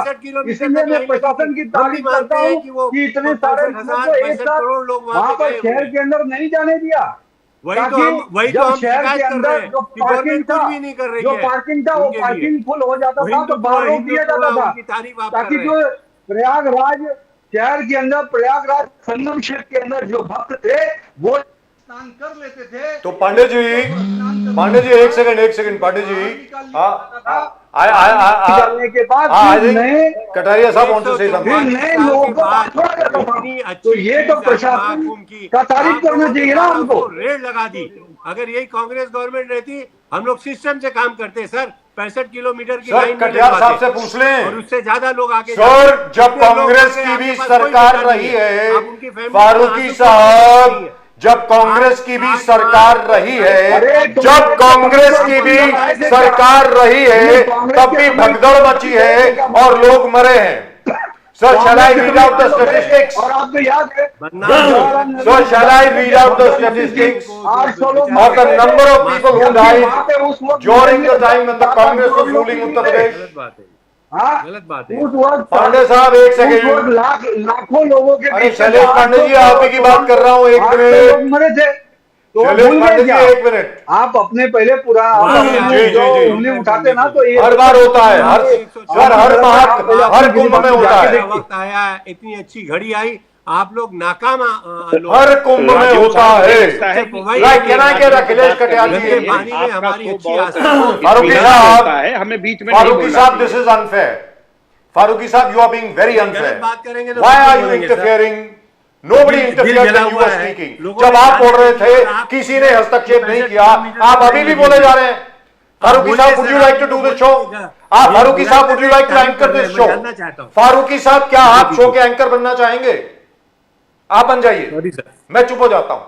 इसलिए मैं प्रशासन की तारीफ करता हूँ कि इतने सारे लोगों को एक साथ वहाँ पर शहर के अंदर नहीं जाने दिया। वही तो हम शहर के अंदर जो पार्किंग था, वो पार्किंग फुल हो जाता था तो बाहर रोक दिया जाता था, ताकि जो प्रयागराज शहर के अंदर, प्रयागराज संगम क्षेत्र के अंदर जो भक्त थे वो स्नान कर लेते थे। तो पांडे जी, एक सेकंड पांडे जी, निकालने के बाद नए कटारिया साहब वांट टू से समथिंग। नए लोगों को तो ये तो प्रशासन का तारीफ करना चाहिए ना हमको। रेड लगा दी। अगर यही कांग्रेस गवर्नमेंट रहती, हम लोग सिस्टम से काम करते सर। 65 किलोमीटर की लाइन कटियार साहब से पूछ लें, और उससे ज्यादा लोग आगे। सर, जब कांग्रेस की भी सरकार रही है, फारूकी साहब, जब कांग्रेस की भी सरकार रही है, जब कांग्रेस की भी सरकार रही है, तब भी भगदड़ मची है और लोग मरे हैं। Sir, shall I read out the statistics? और आपको याद है, Sir, shall I read out the statistics of the number of people who died during the time when the Congress was ruling Uttar Pradesh? गलत बात है। उस वक्त पांडे साहब, एक सेकंड। लाखों लोगों के, अरे शैलेश पांडे जी, आप ही की बात कर रहा हूँ, एक मिनट। मरे थे तो शैलेश पांडे जी, एक मिनट। आप अपने पहले पूरा उंगली उठाते ना, तो हर बार होता है, हर कुंभ में होता है। वक्त आया, इतनी अच्छी घड़ी आई, आप लोग नाकाम। हर कुंभ में होता है। अखिलेश कटियार जी, हमारी अच्छी आस्था। फारूकी साहब, हमें बीच में फारूकी साहब, दिस इज अनफेयर। फारूकी साहब, you are being very unfair. बात करेंगे तो why are you interfering? Nobody interfered when you were speaking. जब आप बोल रहे थे, किसी ने हस्तक्षेप नहीं किया। आप अभी भी बोले जा रहे हैं। फारूकी साहब, would you like to do the show? Farooqui साहब, would you like to anchor this show? जानना चाहता हूँ। फारूकी साहब, क्या आप शो के एंकर बनना चाहेंगे? आप बन जाइए, सॉरी सर। मैं चुप हो जाता हूं।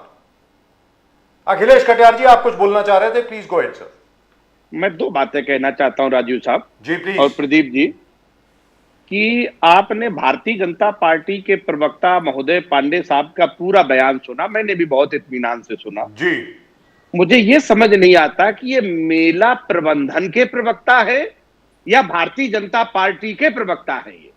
अखिलेश कटियार जी, आप कुछ बोलना चाह रहे थे, प्लीज गो अहेड सर। मैं दो बातें कहना चाहता हूं राजीव साहब जी प्लीज। और प्रदीप जी, कि आपने भारतीय जनता पार्टी के प्रवक्ता महोदय पांडे साहब का पूरा बयान सुना, मैंने भी बहुत इत्मीनान से सुना जी। मुझे ये समझ नहीं आता कि ये मेला प्रबंधन के प्रवक्ता है या भारतीय जनता पार्टी के प्रवक्ता है। ये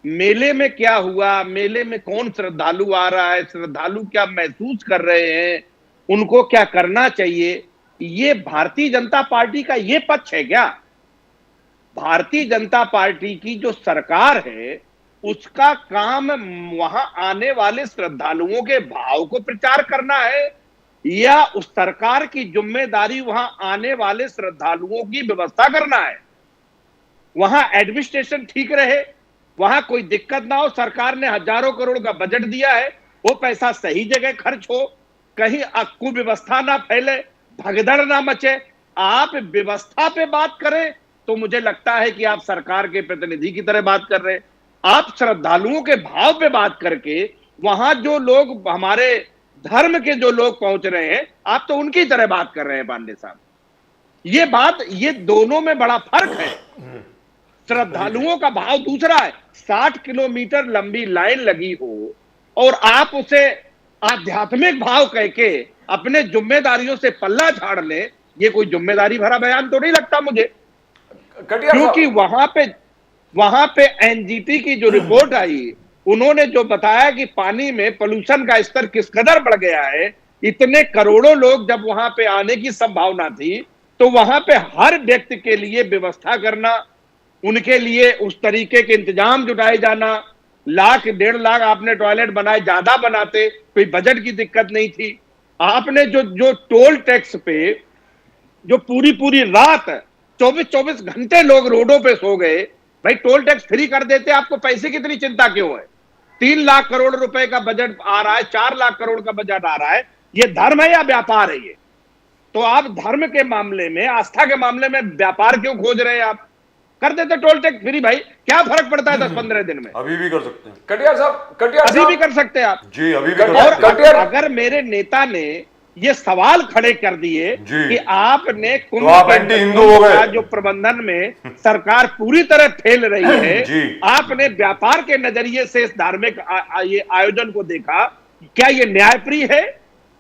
मेले में क्या हुआ, मेले में कौन श्रद्धालु आ रहा है, श्रद्धालु क्या महसूस कर रहे हैं, उनको क्या करना चाहिए, ये भारतीय जनता पार्टी का ये पक्ष है क्या? भारतीय जनता पार्टी की जो सरकार है उसका काम वहां आने वाले श्रद्धालुओं के भाव को प्रचार करना है या उस सरकार की जिम्मेदारी वहां आने वाले श्रद्धालुओं की व्यवस्था करना है, वहां एडमिनिस्ट्रेशन ठीक रहे, वहां कोई दिक्कत ना हो। सरकार ने हजारों करोड़ का बजट दिया है, वो पैसा सही जगह खर्च हो, कहीं कुव्यवस्था ना फैले, भगदड़ ना मचे। आप व्यवस्था पे बात करें तो मुझे लगता है कि आप सरकार के प्रतिनिधि की तरह बात कर रहे हैं। आप श्रद्धालुओं के भाव पे बात करके वहां जो लोग हमारे धर्म के जो लोग पहुंच रहे हैं, आप तो उनकी तरह बात कर रहे हैं पांडे साहब। ये दोनों में बड़ा फर्क है। श्रद्धालुओं का भाव दूसरा है। 60 किलोमीटर लंबी लाइन लगी हो और आप उसे आध्यात्मिक भाव कह के अपने जिम्मेदारियों से पल्ला झाड़ ले, ये कोई जिम्मेदारी भरा बयान तो नहीं लगता मुझे। क्योंकि वहां पे एनजीटी की जो रिपोर्ट आई, उन्होंने जो बताया कि पानी में पोल्यूशन का स्तर किस कदर बढ़ गया है, इतने करोड़ों लोग जब वहां पे आने की संभावना थी, तो वहां पे हर व्यक्ति के लिए व्यवस्था करना, उनके लिए उस तरीके के इंतजाम जुटाए जाना, 1 लाख 1.5 लाख आपने टॉयलेट बनाए, ज्यादा बनाते, कोई बजट की दिक्कत नहीं थी। आपने जो टोल टैक्स पे जो पूरी रात 24 घंटे लोग रोडों पे सो गए, भाई टोल टैक्स फ्री कर देते, आपको पैसे की इतनी चिंता क्यों है? 3 लाख करोड़ रुपए का बजट आ रहा है, 4 लाख करोड़ का बजट आ रहा है, ये धर्म है या व्यापार है? ये तो आप धर्म के मामले में, आस्था के मामले में व्यापार क्यों खोज रहे हैं? आप कर देते टोल टैक्स फ्री, भाई क्या फर्क पड़ता है 10-15 दिन में? अभी भी कर सकते हैं कटियार साहब, अभी भी कर सकते हैं आप जी, अभी भी कटियार- कर सकते हैं। और अगर मेरे नेता ने ये सवाल खड़े कर दिए जी। कि आपने कुंभ तो आप के एंटी हिंदू हो गए। का जो प्रबंधन में सरकार पूरी तरह फेल रही है, जी। आपने व्यापार के नजरिए से इस धार्मिक ये आयोजन को देखा, क्या ये न्यायप्रिय है?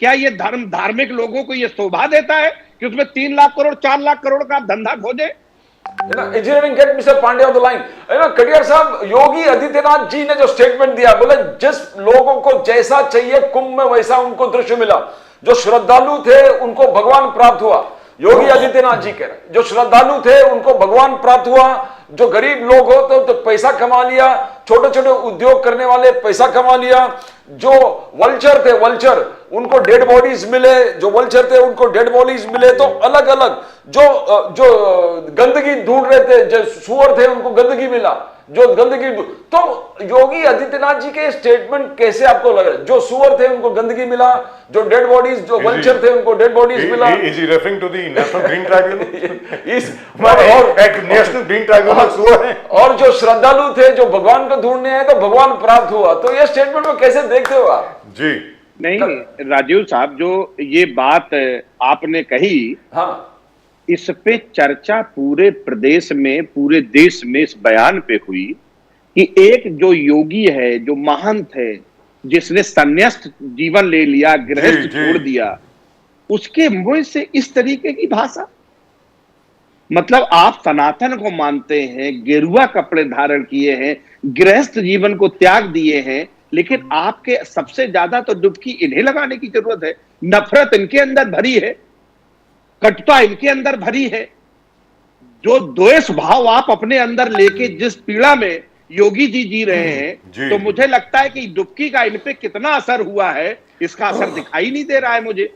क्या ये धार्मिक लोगों को ये शोभा देता है कि उसमें 3 लाख करोड़ 4 लाख करोड़ का आप धंधा खोजे? Engineering get mister Pandey on the line. Katiyar साहब, योगी आदित्यनाथ जी ने जो स्टेटमेंट दिया, बोले जिस लोगों को जैसा चाहिए कुंभ में वैसा उनको दृश्य मिला, जो श्रद्धालु थे उनको भगवान प्राप्त हुआ। योगी आदित्यनाथ जी कह रहे जो श्रद्धालु थे उनको भगवान प्राप्त हुआ, जो गरीब लोग हो तो पैसा कमा लिया, छोटे छोटे उद्योग करने वाले पैसा कमा लिया, जो वल्चर थे वल्चर उनको डेड बॉडीज मिले, जो वल्चर थे उनको डेड बॉडीज मिले। तो अलग अलग जो गंदगी ढूंढ रहे थे, जो सुअर थे उनको गंदगी मिला, जो गंदगी। तो योगी आदित्यनाथ जी के स्टेटमेंट कैसे आपको लग रहा है? जो सुअर थे उनको गंदगी मिला, जो डेड बॉडीज, जो वल्चर थे उनको डेड बॉडीज मिला। Is he referring to the National Green Tribunal? और एक नेशनल ग्रीन ट्राइब्यूनल सुअर है। और जो श्रद्धालु थे जो भगवान को ढूंढने आए तो भगवान प्राप्त हुआ। तो ये स्टेटमेंट को कैसे देखते हो आप? जी नहीं राजीव साहब, जो ये बात आपने कही, हाँ, इस पे चर्चा पूरे प्रदेश में, पूरे देश में इस बयान पे हुई कि एक जो योगी है, जो महंत है, जिसने संन्यास्त जीवन ले लिया, गृहस्थ छोड़ दिया, उसके मुंह से इस तरीके की भाषा। मतलब आप सनातन को मानते हैं, गेरुआ कपड़े धारण किए हैं, गृहस्थ जीवन को त्याग दिए हैं, लेकिन आपके सबसे ज्यादा तो डुबकी इन्हें लगाने की जरूरत है। नफरत इनके अंदर भरी है, कटुता इनके अंदर भरी है। जो द्वेष भाव आप अपने अंदर लेके जिस पीड़ा में योगी जी जी रहे हैं, तो मुझे लगता है कि डुबकी का इन पे कितना असर हुआ है, इसका असर दिखाई नहीं दे रहा है मुझे।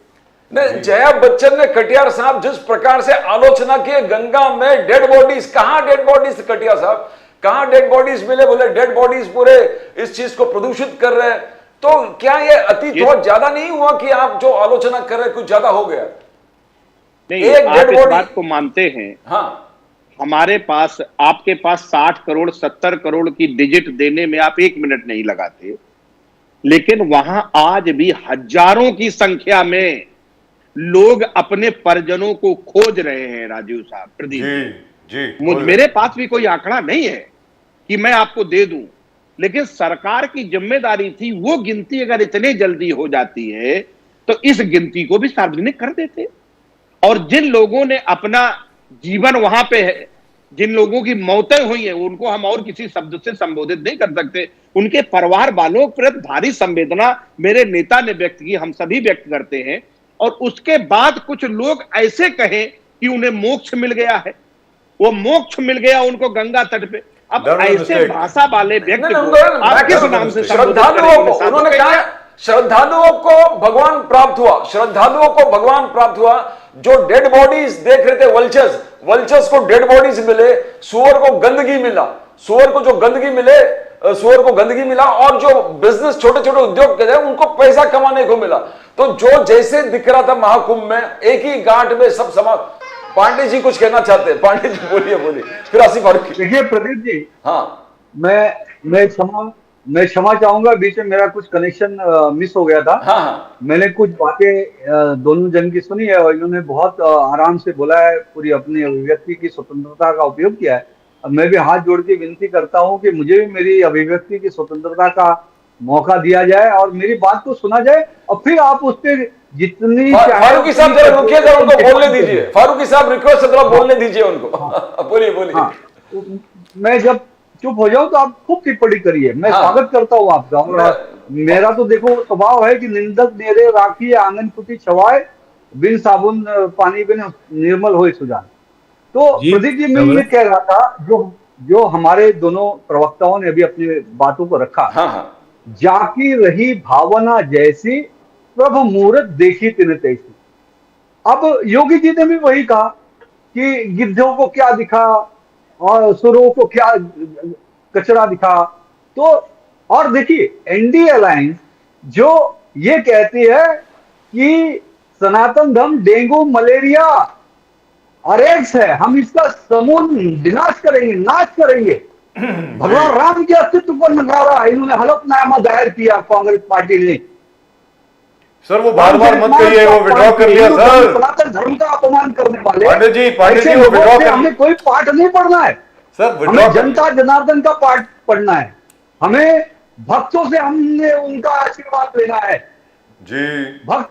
नहीं, जया बच्चन ने कटियार साहब जिस प्रकार से आलोचना की, गंगा में डेड बॉडीज, कहां डेड बॉडीज? कटियार साहब, कहां डेड बॉडीज मिले? बोले डेड बॉडीज पूरे इस चीज को प्रदूषित कर रहे हैं। तो क्या ये अति थोड़ा ज्यादा नहीं हुआ कि आप जो आलोचना कर रहे कुछ ज्यादा हो गया? नहीं, एक आप डेड इस बॉडी। बात को मानते हैं, हाँ हमारे पास, आपके पास 60 करोड़ 70 करोड़ की डिजिट देने में आप 1 मिनट नहीं लगाते, लेकिन वहां आज भी हजारों की संख्या में लोग अपने परिजनों को खोज रहे हैं। राजीव साहब, प्रदीप जी जी, जी मेरे पास भी कोई आंकड़ा नहीं है कि मैं आपको दे दूं, लेकिन सरकार की जिम्मेदारी थी, वो गिनती अगर इतने जल्दी हो जाती है तो इस गिनती को भी सार्वजनिक कर देते। और जिन लोगों ने अपना जीवन वहां पे है, जिन लोगों की मौतें हुई हैं, उनको हम और किसी शब्द से संबोधित नहीं कर सकते। उनके परिवार वालों पर भारी संवेदना मेरे नेता ने व्यक्त की, हम सभी व्यक्त करते हैं। और उसके बाद कुछ लोग ऐसे कहें कि उन्हें मोक्ष मिल गया है, वो मोक्ष मिल गया उनको गंगा तट पे। अब That was a ऐसे mistake. भाषा वाले व्यक्ति नहीं, को आप किस नाम से संबोधित श्रद्धालुओं करेंगे? को उन्होंने कहा, श्रद्धालुओं को भगवान प्राप्त हुआ, श्रद्धालुओं को भगवान प्राप्त हुआ। जो डेड बॉडीज देख रहे थे, वल्चर्स, वल्चर्स को डेड बॉडीज मिले, सुअर को गंदगी मिला, सुअर को जो गंदगी मिले, सुअर को गंदगी मिला, और जो बिजनेस छोटे छोटे उद्योग के थे उनको पैसा कमाने को मिला। तो जो जैसे दिख रहा था महाकुंभ में, एक ही गांठ में सब समा। पांडे जी कुछ कहना चाहते हैं? पांडे जी बोलिए बोलिए, फिर आसिफ फारूकी। देखिए प्रदीप जी, हाँ मैं क्षमा चाहूंगा, बीच में मेरा कुछ कनेक्शन मिस हो गया था। हाँ हाँ मैंने कुछ बातें दोनों जन की सुनी है और इन्होंने बहुत आराम से बोला है, पूरी अपनी अभिव्यक्ति की स्वतंत्रता का उपयोग किया है। अब मैं भी हाथ जोड़ के विनती करता हूं कि मुझे भी मेरी अभिव्यक्ति की स्वतंत्रता का मौका दिया जाए और मेरी बात को सुना जाए, और फिर आप उस पर जितनी फारूकी साहब जरा रुकिए, जरा उनको बोलने दीजिए। फारूकी साहब रिक्वेस्ट है, जरा बोलने दीजिए उनको। बोलिए बोलिए। हाँ, मैं जब चुप हो जाऊं तो आप खूब टिप्पणी करिए, मैं हाँ। स्वागत करता हूं आपका। और मेरा तो देखो स्वभाव है कि निंदक नेरे राखी आंगन पुटी छवाए, बिन साबुन पानी बिन निर्मल होए सुजान। तो जी, प्रदीप जी, मैं ये कह रहा था, जो हमारे दोनों प्रवक्ताओं ने अभी अपनी बातों को रखा, हाँ हाँ जाकी रही भावना जैसी, प्रभु मूरत देखी तिन तैसी। अब योगी जी ने भी वही कहा कि गिद्धों को क्या दिखा और सुरों को क्या कचरा दिखा। तो और देखिए, एनडीए अलायंस जो ये कहती है कि सनातन धर्म डेंगू मलेरिया अरेक्स है, हम इसका समूल विनाश करेंगे, नाश करेंगे, भगवान राम के अस्तित्व को नकारा। इन्होंने हलफनामा दायर किया कांग्रेस पार्टी ने। सर वो बार बार मत कहिए, वो विड्रॉ कर लिया सर। सनातन धर्म का अपमान करने वाले पांडे जी ऐसे वो लोगों विड्रॉ से कर हमें कोई पाठ नहीं पढ़ना है। सर हमें विड्रॉ जनता जनार्दन का पाठ पढ़ना है, हमें भक्तों से हमने उनका आशीर्वाद लेना है। जी भक्त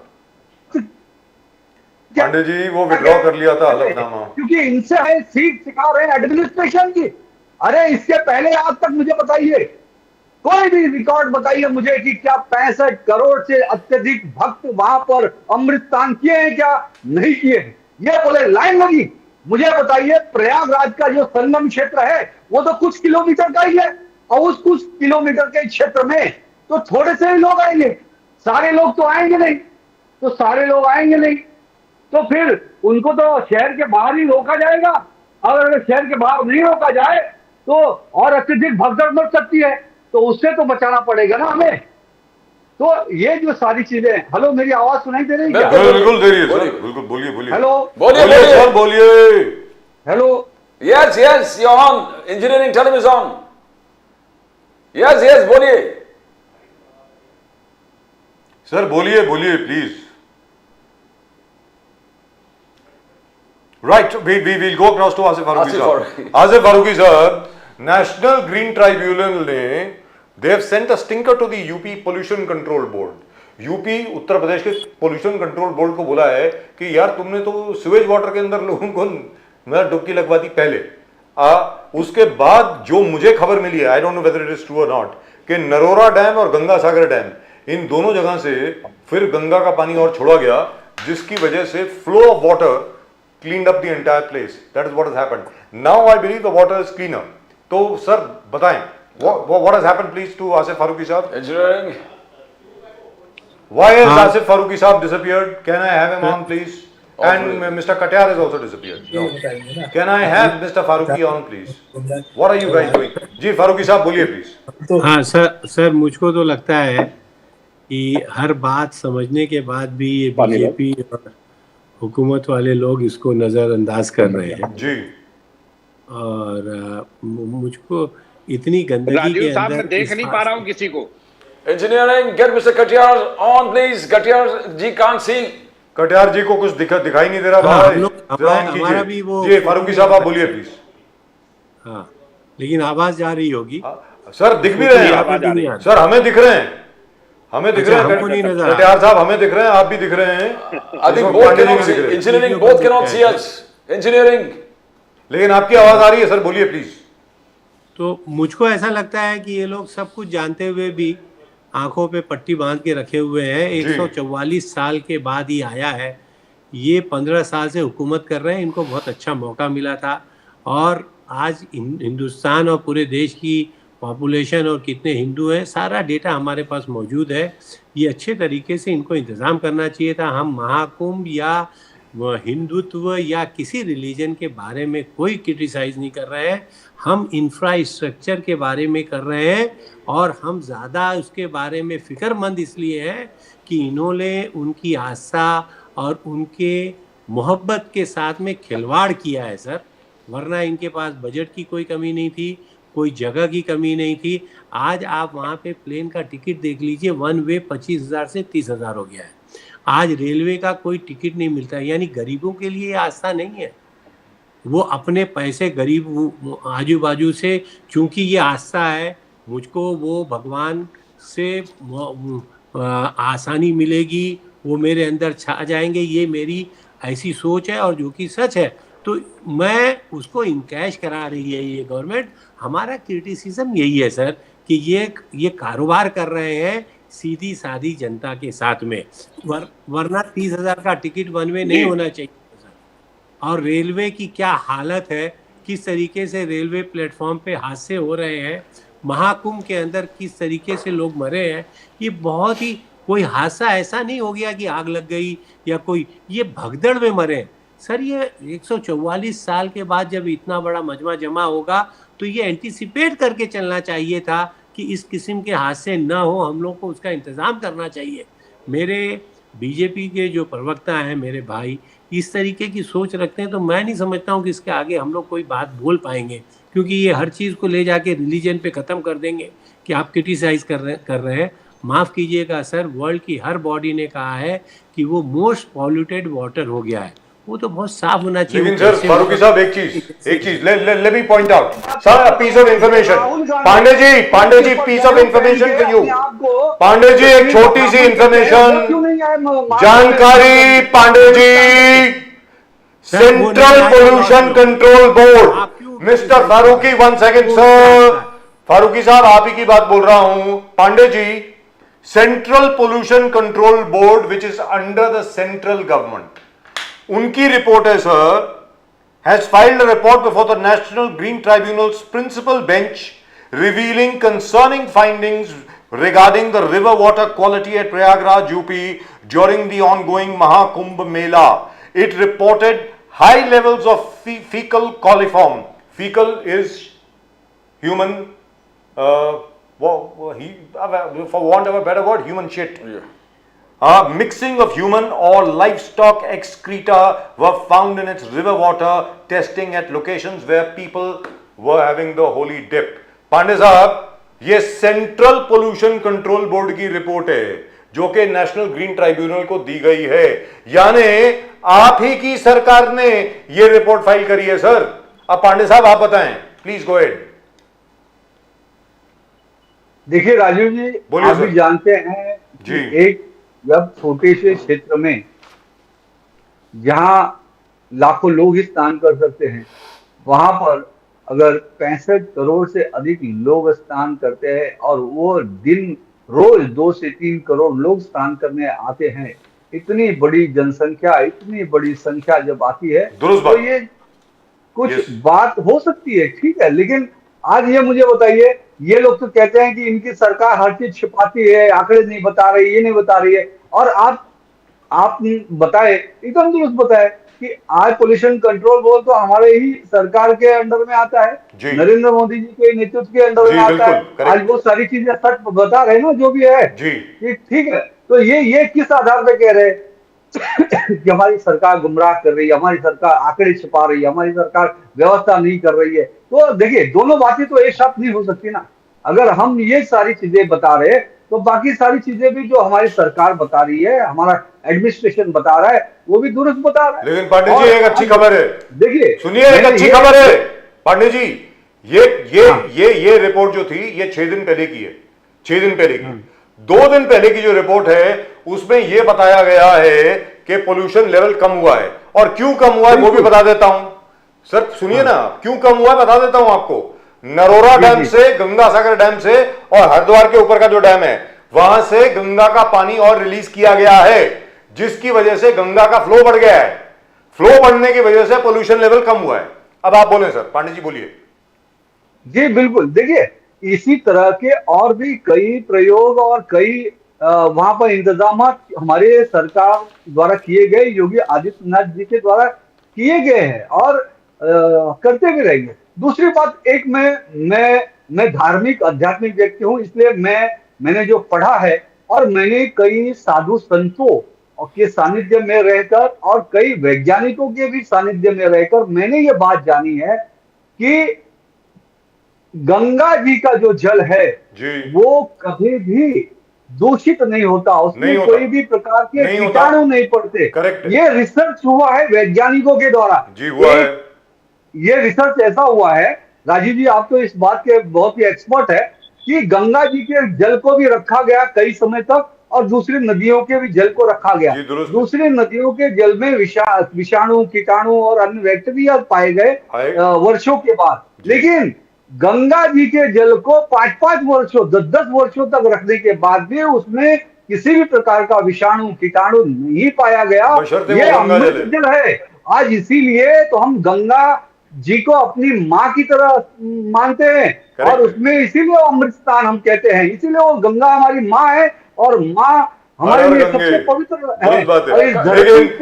पांडे जी वो विड्रॉ कर लिया था हलफनामा। क्योंकि इनसे हमें सीख सिखा रहे हैं एडमिनिस्ट्रेशन की। अरे इसके पहले आज तक मुझे बताइए, कोई भी रिकॉर्ड बताइए मुझे कि क्या 65 करोड़ से अत्यधिक भक्त वहां पर अमृतदान किए हैं, क्या नहीं किए हैं? ये बोले लाइन लगी। मुझे बताइए, प्रयागराज का जो संगम क्षेत्र है वो तो कुछ किलोमीटर का ही है, और उस कुछ किलोमीटर के क्षेत्र में तो थोड़े से ही लोग आएंगे, सारे लोग तो आएंगे नहीं। तो सारे लोग आएंगे नहीं तो फिर उनको तो शहर के बाहर ही रोका जाएगा। अगर शहर के बाहर नहीं रोका जाए तो और अत्यधिक भगदड़ मच सकती है, तो उससे तो बचाना पड़ेगा ना हमें। तो ये जो सारी चीजें, हेलो मेरी आवाज सुनाई दे रही है क्या? बिल्कुल दे रही है सर, बिल्कुल बोलिए बोलिए। हेलो बोलिए बोलिए बोलिए। सर बोलिए। Hello yes yes you on, engineering time is on. Yes yes बोलिए सर बोलिए बोलिए please. Right, we'll go across to Asif Faruqi Asif sir. Faruqi. Asif Faruqi sir, National Green Tribunal ने they have sent a stinker to the UP Pollution Control Board. UP Uttar Pradesh के pollution control board को बोला है कि यार तुमने तो sewage water के अंदर लोगों को मतलब डुबकी लगवा दी पहले। उसके बाद जो मुझे खबर मिली है, I don't know whether it is true और नॉट, कि नरोरा डैम और गंगा सागर डैम, इन दोनों जगह से फिर गंगा का पानी और छोड़ा गया, जिसकी वजह से flow of water cleaned up the entire place. That is what has happened. Now I believe the water is cleaner. तो सर बताएं what has happened please to Asif Faruqi साहब? Engineering. Why has Asif Faruqi साहब disappeared? Can I have him on please? And Mr. Katyar has also disappeared. No. Can I have Mr. Faruqi on please? What are you guys doing? जी फारूकी साहब बोलिए please. हाँ sir मुझको तो लगता है कि हर बात समझने के बाद भी ये बीजेपी हुकूमत वाले लोग इसको नज़रअंदाज कर रहे हैं। जी और मुझको इतनी गंदगी राजीव के साहब, मैं अंदर देख नहीं पा रहा हूं किसी को। Engineering, get Mr. Katiyar on, please. Katiyar ji can't see. Katiyar जी को कुछ दिखाई नहीं दे रहा हाँ, भाई, हम लोग जरा ऑन हमारा कीजिए। भी वो जी फारूकी साहब आप बोलिए प्लीज। हाँ, लेकिन आवाज जा रही होगी। सर दिख भी रहे हैं आवाज आप, नहीं आ रही। सर हमें दिख रहे हैं, हमें दिख अच्छा, रहे हैं, हमको नहीं नजर आ कटियार साहब हमें दिख रहे हैं, आप भी दिख रहे हैं। I think इसमें both पांडे जी cannot नहीं see. दिख रहे। Engineering, both cannot see us. Engineering. लेकिन आपकी आवाज आ रही है सर, बोलिए प्लीज। तो मुझको ऐसा लगता है कि ये लोग सब कुछ जानते हुए भी आंखों पे पट्टी बांध के रखे हुए हैं। 144 साल के बाद ही आया है। ये 15 साल से हुकूमत कर रहे हैं, इनको बहुत अच्छा मौका मिला था। और आज हिंदुस्तान और पूरे देश की पॉपुलेशन और कितने हिंदू हैं, सारा डेटा हमारे पास मौजूद है। ये अच्छे तरीके से इनको इंतज़ाम करना चाहिए था। हम महाकुंभ या हिंदुत्व या किसी रिलीजन के बारे में कोई क्रिटिसाइज नहीं कर रहे हैं, हम इंफ्रास्ट्रक्चर के बारे में कर रहे हैं। और हम ज़्यादा उसके बारे में फ़िक्रमंद इसलिए हैं कि इन्होंने उनकी आस्था और उनके मोहब्बत के साथ में खिलवाड़ किया है सर। वरना इनके पास बजट की कोई कमी नहीं थी, कोई जगह की कमी नहीं थी। आज आप वहाँ पे प्लेन का टिकट देख लीजिए, वन वे 25,000 से 30,000 हो गया है। आज रेलवे का कोई टिकट नहीं मिलता, यानी गरीबों के लिए ये आस्था नहीं है। वो अपने पैसे गरीब आजू बाजू से, चूंकि ये आस्था है, मुझको वो भगवान से आसानी मिलेगी, वो मेरे अंदर छा जाएंगे, ये मेरी ऐसी सोच है और जो कि सच है। तो मैं उसको इनकैश करा रही है ये गवर्नमेंट। हमारा क्रिटिसिज्म यही है सर कि ये कारोबार कर रहे हैं सीधी सादी जनता के साथ में। वरना 30,000 का टिकट वन वे नहीं होना चाहिए सर। और रेलवे की क्या हालत है, किस तरीके से रेलवे प्लेटफॉर्म पे हादसे हो रहे हैं, महाकुंभ के अंदर किस तरीके से लोग मरे हैं, ये बहुत ही, कोई हादसा ऐसा नहीं हो गया कि आग लग गई या कोई, ये भगदड़ में मरे सर। ये 144 साल के बाद जब इतना बड़ा मजमा जमा होगा तो ये एंटीसिपेट करके चलना चाहिए था कि इस किस्म के हादसे ना हो, हम लोग को उसका इंतज़ाम करना चाहिए। मेरे बीजेपी के जो प्रवक्ता हैं, मेरे भाई, इस तरीके की सोच रखते हैं, तो मैं नहीं समझता हूँ कि इसके आगे हम लोग कोई बात बोल पाएंगे, क्योंकि ये हर चीज़ को ले जाके रिलीजन पे ख़त्म कर देंगे कि आप क्रिटिसाइज़ कर रहे हैं। माफ़ कीजिएगा सर, वर्ल्ड की हर बॉडी ने कहा है कि वो मोस्ट पॉल्यूटेड वाटर हो गया है, वो तो बहुत साफ होना चाहिए। लेकिन सर फारूकी साहब एक चीज let me point out sir, piece of information. Pandey ji piece of information for you. Pandey ji एक छोटी सी इंफॉर्मेशन जानकारी। Pandey ji, central pollution control board, mister Farooqui, 1 second sir. Farooqui साहब आप ही की बात बोल रहा हूं। Pandey ji, central pollution control board which is under the central government, उनकी रिपोर्ट है sir, has filed a report before the National Green Tribunal's principal bench revealing concerning findings regarding the river water quality at Prayagraj, UP during the ongoing Mahakumbh Mela. It reported high levels of fecal coliform. Fecal is human, for want of a better word, human shit. Yeah. Mixing of human or livestock excreta were found in its river water, testing at locations where people were having the holy dip. Pandey साहब, ये central pollution control board की report है जो कि national green tribunal को दी गई है, यानी आप ही की सरकार ने ये रिपोर्ट फाइल करी है सर। अब पांडे साहब आप बताएं, प्लीज गो अहेड। देखिए राजीव जी, बोलिए आप सर। भी जानते हैं जी। कि एक जब छोटे से क्षेत्र में जहां लाखों लोग ही स्नान कर सकते हैं, वहां पर अगर 65 करोड़ से अधिक लोग स्नान करते हैं और वो दिन रोज 2 से 3 करोड़ लोग स्नान करने आते हैं, इतनी बड़ी जनसंख्या, इतनी बड़ी संख्या जब आती है तो ये कुछ बात हो सकती है, ठीक है। लेकिन आज ये मुझे बताइए, ये लोग तो कहते हैं कि इनकी सरकार हर चीज छिपाती है, आंकड़े नहीं बता रही, ये नहीं बता रही है, और आप बताए, एकदम दुरुस्त बताए कि आज पोल्यूशन कंट्रोल बोर्ड तो हमारे ही सरकार के अंडर में आता है, नरेंद्र मोदी जी के नेतृत्व के अंडर में आता है। आज वो सारी चीजें सच बता रहे हैं ना, जो भी है, ठीक है। तो ये किस आधार पे कह रहे हैं? कि हमारी सरकार गुमराह कर रही है, हमारी सरकार आंकड़े छुपा रही है, हमारी सरकार व्यवस्था नहीं कर रही है। तो देखिए, दोनों बातें तो एक साथ नहीं हो सकती ना। अगर हम ये सारी चीजें बता रहे तो बाकी सारी चीजें भी जो हमारी सरकार बता रही है, हमारा एडमिनिस्ट्रेशन बता रहा है, वो भी दुरुस्त बता रहा है। लेकिन पांडे जी एक अच्छी खबर है, देखिए सुनिए, एक अच्छी खबर है पांडे जी। ये रिपोर्ट जो थी ये 6 दिन पहले की है, 6 दिन पहले की। 2 दिन पहले की जो रिपोर्ट है उसमें यह बताया गया है कि पोल्यूशन लेवल कम हुआ है, और क्यों कम हुआ है वो भी बता देता हूं सर, सुनिए ना, क्यों कम हुआ है बता देता हूं आपको। नरोरा डैम से, गंगा सागर डैम से और हरिद्वार के ऊपर का जो डैम है वहां से गंगा का पानी और रिलीज किया गया है, जिसकी वजह से गंगा का फ्लो बढ़ गया है। फ्लो बढ़ने की वजह से पोल्यूशन लेवल कम हुआ है। अब आप बोले सर, पांडे जी बोलिए। जी बिल्कुल, देखिए इसी तरह के और भी कई प्रयोग और कई वहां पर इंतजाम हमारे सरकार द्वारा किए गए, योगी आदित्यनाथ जी के द्वारा किए गए हैं और करते भी रहेंगे। दूसरी बात, एक मैं धार्मिक आध्यात्मिक व्यक्ति हूं, इसलिए मैंने जो पढ़ा है और मैंने कई साधु संतों के सानिध्य में रहकर और कई वैज्ञानिकों के भी सानिध्य में रहकर मैंने ये बात जानी है कि गंगा जी का जो जल है वो कभी भी दूषित नहीं होता, उसमें कोई भी प्रकार के कीटाणु नहीं पड़ते। ये रिसर्च हुआ है वैज्ञानिकों के द्वारा जी, हुआ है। ये रिसर्च ऐसा हुआ है, राजीव जी आप तो इस बात के बहुत ही एक्सपर्ट है, कि गंगा जी के जल को भी रखा गया कई समय तक और दूसरी नदियों के भी जल को रखा गया। दूसरी नदियों के जल में विषाणु, कीटाणु और अन्य बैक्टीरिया पाए गए वर्षों के बाद, लेकिन गंगा जी के जल को 5-5 वर्षों, 10-10 वर्षों तक रखने के बाद भी उसमें किसी भी प्रकार का विषाणु, कीटाणु नहीं पाया गया। ये अमृत जल है। आज इसीलिए तो हम गंगा जी को अपनी माँ की तरह मानते हैं और उसमें इसीलिए अमृत स्थान हम कहते हैं, इसीलिए वो गंगा हमारी माँ है और माँ हमारे लिए सबसे पवित्र है।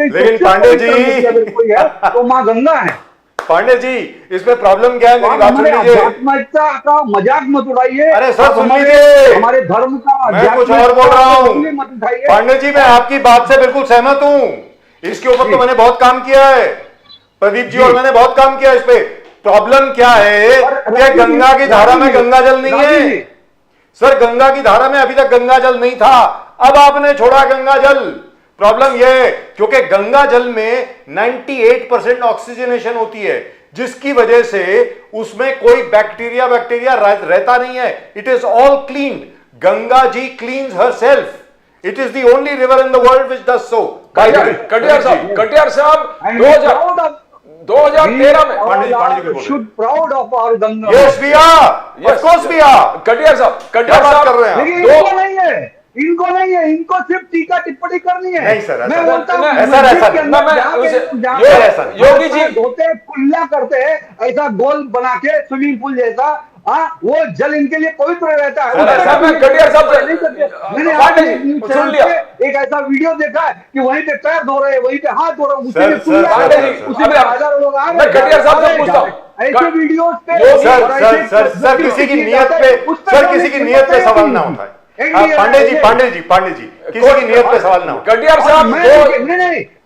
लेकिन पांडे जी अगर कोई है तो माँ गंगा है। पांडे जी इसमें प्रॉब्लम क्या है, मेरी बात सुन लीजिए। आध्यात्मिकता का मजाक मत उड़ाइए। अरे सर सुन लीजिए, हमारे धर्म का मैं कुछ और बोल रहा हूँ। पांडे जी मैं आपकी बात से बिल्कुल सहमत हूँ, इसके ऊपर तो मैंने बहुत काम किया है, प्रदीप जी और मैंने बहुत काम किया इस पे। प्रॉब्लम क्या है कि गंगा की धारा में गंगा जल नहीं है सर, गंगा की धारा में अभी तक गंगा जल नहीं था, अब आपने छोड़ा गंगा जल। प्रॉब्लम यह है क्योंकि गंगा जल में 98% ऑक्सीजनेशन होती है, जिसकी वजह से उसमें कोई बैक्टीरिया रहता नहीं है। It is all clean. Ganga ji cleanses herself. It is the only river in the world which does so. Katiyar साहब 2013 में Pandey ji should proud of our Ganga. Yes we are, of course we are. Katiyar साहब कर रहे हैं। लेकिन इनको नहीं है, इनको सिर्फ टीका टिप्पणी करनी है। नहीं सर, मैं बोलता हूँ योगी जी धोते कुल्ला करते हैं ऐसा गोल बना के स्विमिंग पूल जैसा, वो जल इनके लिए पवित्र रहता है। मैंने सुन लिया, एक ऐसा वीडियो देखा है कि वहीं पे पैर धो रहे हैं, वहीं पे हाथ धो रहे हैं, उसी में हजारों लोग आ रहे। ऐसे वीडियो सर किसी की नियत पे सवाल ना उठाए। पांडे जी किसी की नियत पे सवाल ना हो। कटियार साहब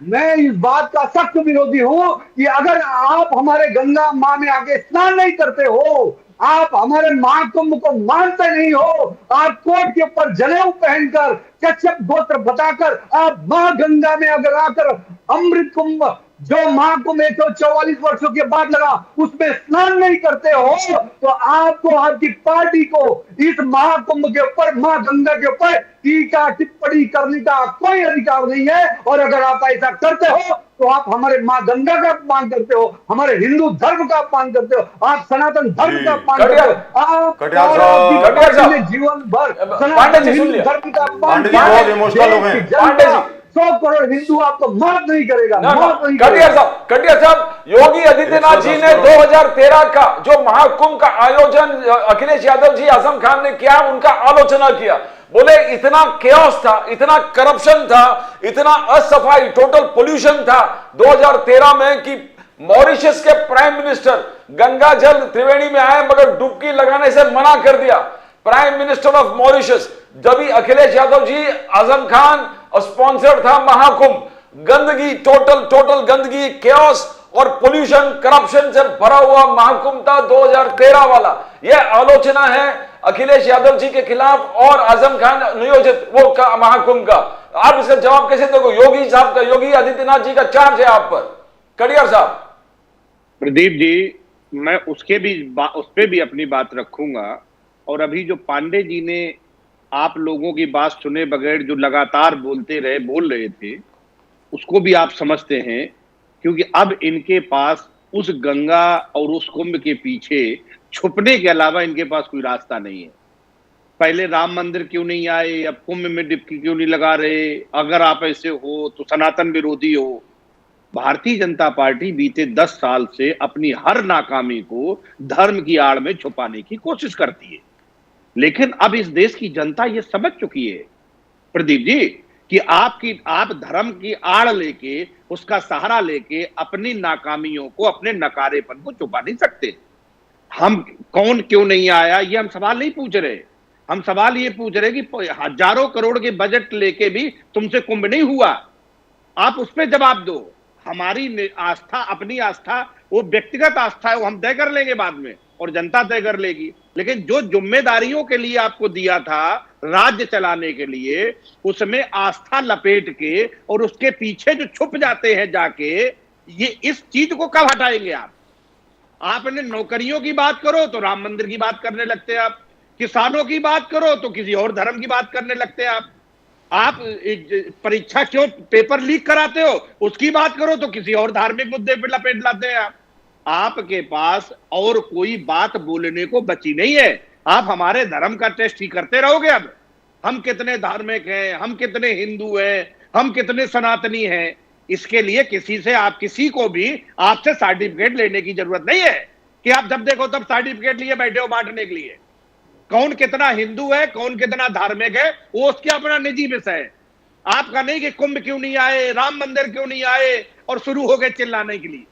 मैं इस बात का सख्त विरोधी हूं कि अगर आप हमारे गंगा माँ में आके स्नान नहीं करते हो, आप हमारे महाकुंभ को मानते नहीं हो, आप कोट के ऊपर जनेऊ पहनकर कश्यप गोत्र बताकर आप मां गंगा में अगर आकर अमृत कुंभ जो महाकुंभ 144 वर्षों के बाद लगा उसमें स्नान नहीं करते हो, तो आपको, आपकी पार्टी को इस महाकुंभ के ऊपर, मां गंगा के ऊपर टीका टिप्पणी करने का कोई अधिकार नहीं है। और अगर आप ऐसा करते हो तो आप हमारे मां गंगा का अपमान करते हो, हमारे हिंदू धर्म का अपमान करते हो, आप सनातन धर्म का अपमान करते हो, आप जीवन भर सनातन हिंदू धर्म का अपमान। 100 करोड़ हिंदू आपको माफ नहीं करेगा। कटियार साहब योगी आदित्यनाथ जी ने 2013 का जो महाकुंभ का आयोजन अखिलेश यादव जी, आजम खान ने किया, उनका आलोचना किया। बोले इतना केओस था, इतना करप्शन था, इतना असफाई, टोटल पोल्यूशन था 2013 में कि मॉरिशस के प्राइम मिनिस्टर गंगा जल त्रिवेणी में आए मगर डुबकी लगाने से मना कर दिया। प्राइम मिनिस्टर ऑफ मॉरिशस, जब अखिलेश यादव जी, आजम खान स्पॉन्सर था महाकुंभ, गंदगी, टोटल गंदगी, केओस और पोल्यूशन, करप्शन से भरा हुआ महाकुंभ था 2013 वाला। यह आलोचना है अखिलेश यादव जी के खिलाफ और आजम खान नियोजित वो महाकुंभ का। आप इसका जवाब कैसे दोगे? योगी साहब का, योगी आदित्यनाथ जी का चार्ज है आप पर। कटियार साहब। प्रदीप जी, मैं उस पे भी अपनी बात रखूंगा। और अभी जो पांडे जी ने आप लोगों की बात सुने बगैर जो लगातार बोल रहे थे, उसको भी आप समझते हैं, क्योंकि अब इनके पास उस गंगा और उस कुंभ के पीछे छुपने के अलावा इनके पास कोई रास्ता नहीं है। पहले राम मंदिर क्यों नहीं आए, अब कुंभ में डुबकी क्यों नहीं लगा रहे? अगर आप ऐसे हो तो सनातन विरोधी हो। भारतीय जनता पार्टी बीते 10 साल से अपनी हर नाकामी को धर्म की आड़ में छुपाने की कोशिश करती है, लेकिन अब इस देश की जनता ये समझ चुकी है प्रदीप जी कि आप धर्म की आड़ लेके, उसका सहारा लेके अपनी नाकामियों को, अपने नकारेपन को छुपा नहीं सकते। हम कौन क्यों नहीं आया ये हम सवाल नहीं पूछ रहे। हम सवाल ये पूछ रहे कि हजारों करोड़ के बजट लेके भी तुमसे कुंभ नहीं हुआ, आप उस पर जवाब दो। हमारी आस्था, अपनी आस्था, वो व्यक्तिगत आस्था है, वो हम तय कर लेंगे बाद में और जनता तय कर लेगी। लेकिन जो जिम्मेदारियों के लिए आपको दिया था राज्य चलाने के लिए, उसमें आस्था लपेट के और उसके पीछे जो छुप जाते हैं जाके, ये इस चीज को कब हटाएंगे आप? आपने नौकरियों की बात करो तो राम मंदिर की बात करने लगते हैं आप, किसानों की बात करो तो किसी और धर्म की बात करने लगते हैं आप परीक्षा क्यों पेपर लीक कराते हो उसकी बात करो तो किसी और धार्मिक मुद्दे पर लपेट लाते हैं आप। आपके पास और कोई बात बोलने को बची नहीं है। आप हमारे धर्म का टेस्ट ही करते रहोगे। अब हम कितने धार्मिक हैं, हम कितने हिंदू हैं, हम कितने सनातनी हैं, इसके लिए किसी को भी आपसे सर्टिफिकेट लेने की जरूरत नहीं है कि आप जब देखो तब सर्टिफिकेट लिए बैठे हो बांटने के लिए। कौन कितना हिंदू है, कौन कितना धार्मिक है, वो उसके अपना निजी विषय है। आपका नहीं कि कुंभ क्यों नहीं आए, राम मंदिर क्यों नहीं आए, और शुरू हो गए चिल्लाने के लिए।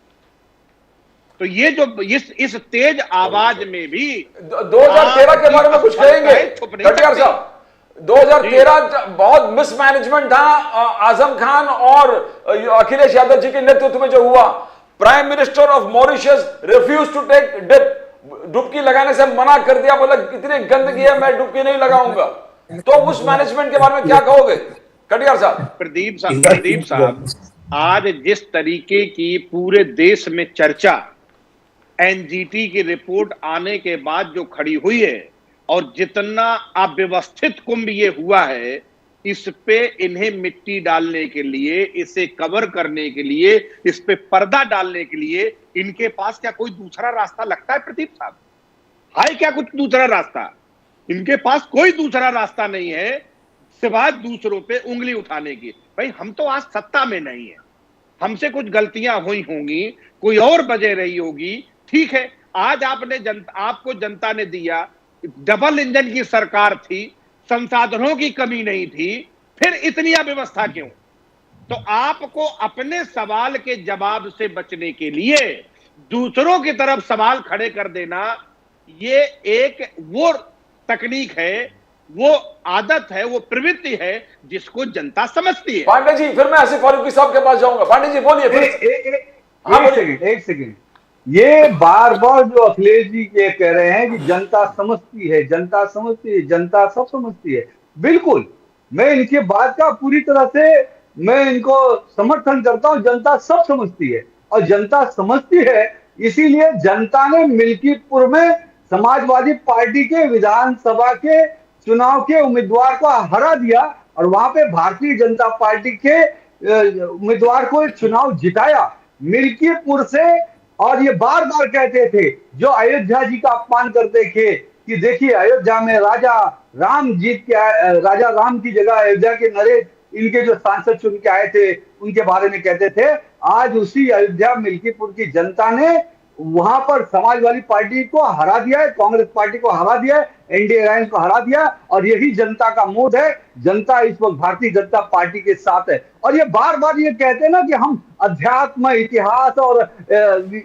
तो ये जो इस तेज आवाज में भी 2013 के बारे में कुछ कहेंगे कटियार साहब? 2013 बहुत मिसमैनेजमेंट था आजम खान और अखिलेश यादव जी के नेतृत्व में जो हुआ। Prime minister of Mauritius refuse to take dip, डुबकी लगाने से मना कर दिया, बोला इतनी गंदगी है मैं डुबकी नहीं लगाऊंगा। तो उस मैनेजमेंट के बारे में क्या कहोगे कटियार साहब? प्रदीप साहब, आज जिस तरीके की पूरे देश में चर्चा एनजीटी की रिपोर्ट आने के बाद जो खड़ी हुई है, और जितना अव्यवस्थित कुंभ ये हुआ है, इस पे इन्हें मिट्टी डालने के लिए, इसे कवर करने के लिए, इस पे पर्दा डालने के लिए इनके पास क्या कोई दूसरा रास्ता लगता है प्रदीप साहब? है क्या कुछ दूसरा रास्ता? इनके पास कोई दूसरा रास्ता नहीं है सिवाय दूसरों पे उंगली उठाने की। भाई हम तो आज सत्ता में नहीं है, हमसे कुछ गलतियां हुई होंगी, कोई और वजह रही होगी, ठीक है। आज आपको जनता ने दिया, डबल इंजन की सरकार थी, संसाधनों की कमी नहीं थी, फिर इतनी अव्यवस्था क्यों? तो आपको अपने सवाल के जवाब से बचने के लिए दूसरों की तरफ सवाल खड़े कर देना, ये एक वो तकनीक है, वो आदत है, वो प्रवृत्ति है जिसको जनता समझती है। पांडे जी, फिर मैं आसिफ फारूकी साहब के पास जाऊंगा। पांडे जी बोलिए। एक सेकंड, ये बार बार जो अखिलेश जी ये कह रहे हैं कि जनता समझती है, जनता समझती है, जनता सब समझती है, बिल्कुल मैं इनके बात का पूरी तरह से मैं इनको समर्थन करता हूं। जनता सब समझती है, और जनता समझती है इसीलिए जनता ने मिल्कीपुर में समाजवादी पार्टी के विधानसभा के चुनाव के उम्मीदवार को हरा दिया, और वहां पे भारतीय जनता पार्टी के उम्मीदवार को चुनाव जिताया मिल्कीपुर से। और ये बार बार कहते थे, जो अयोध्या जी का अपमान करते थे कि देखिए अयोध्या में राजा राम जीत के आए, राजा राम की जगह अयोध्या के नरेश इनके जो सांसद चुन के आए थे उनके बारे में कहते थे। आज उसी अयोध्या मिल्कीपुर की जनता ने वहां पर समाजवादी पार्टी को हरा दिया है, कांग्रेस पार्टी को हरा दिया है, एनडीए अलायंस को हरा दिया, और यही जनता का मूड है। जनता इस वक्त भारतीय जनता पार्टी के साथ है। और ये बार बार ये कहते हैं ना कि हम अध्यात्म, इतिहास और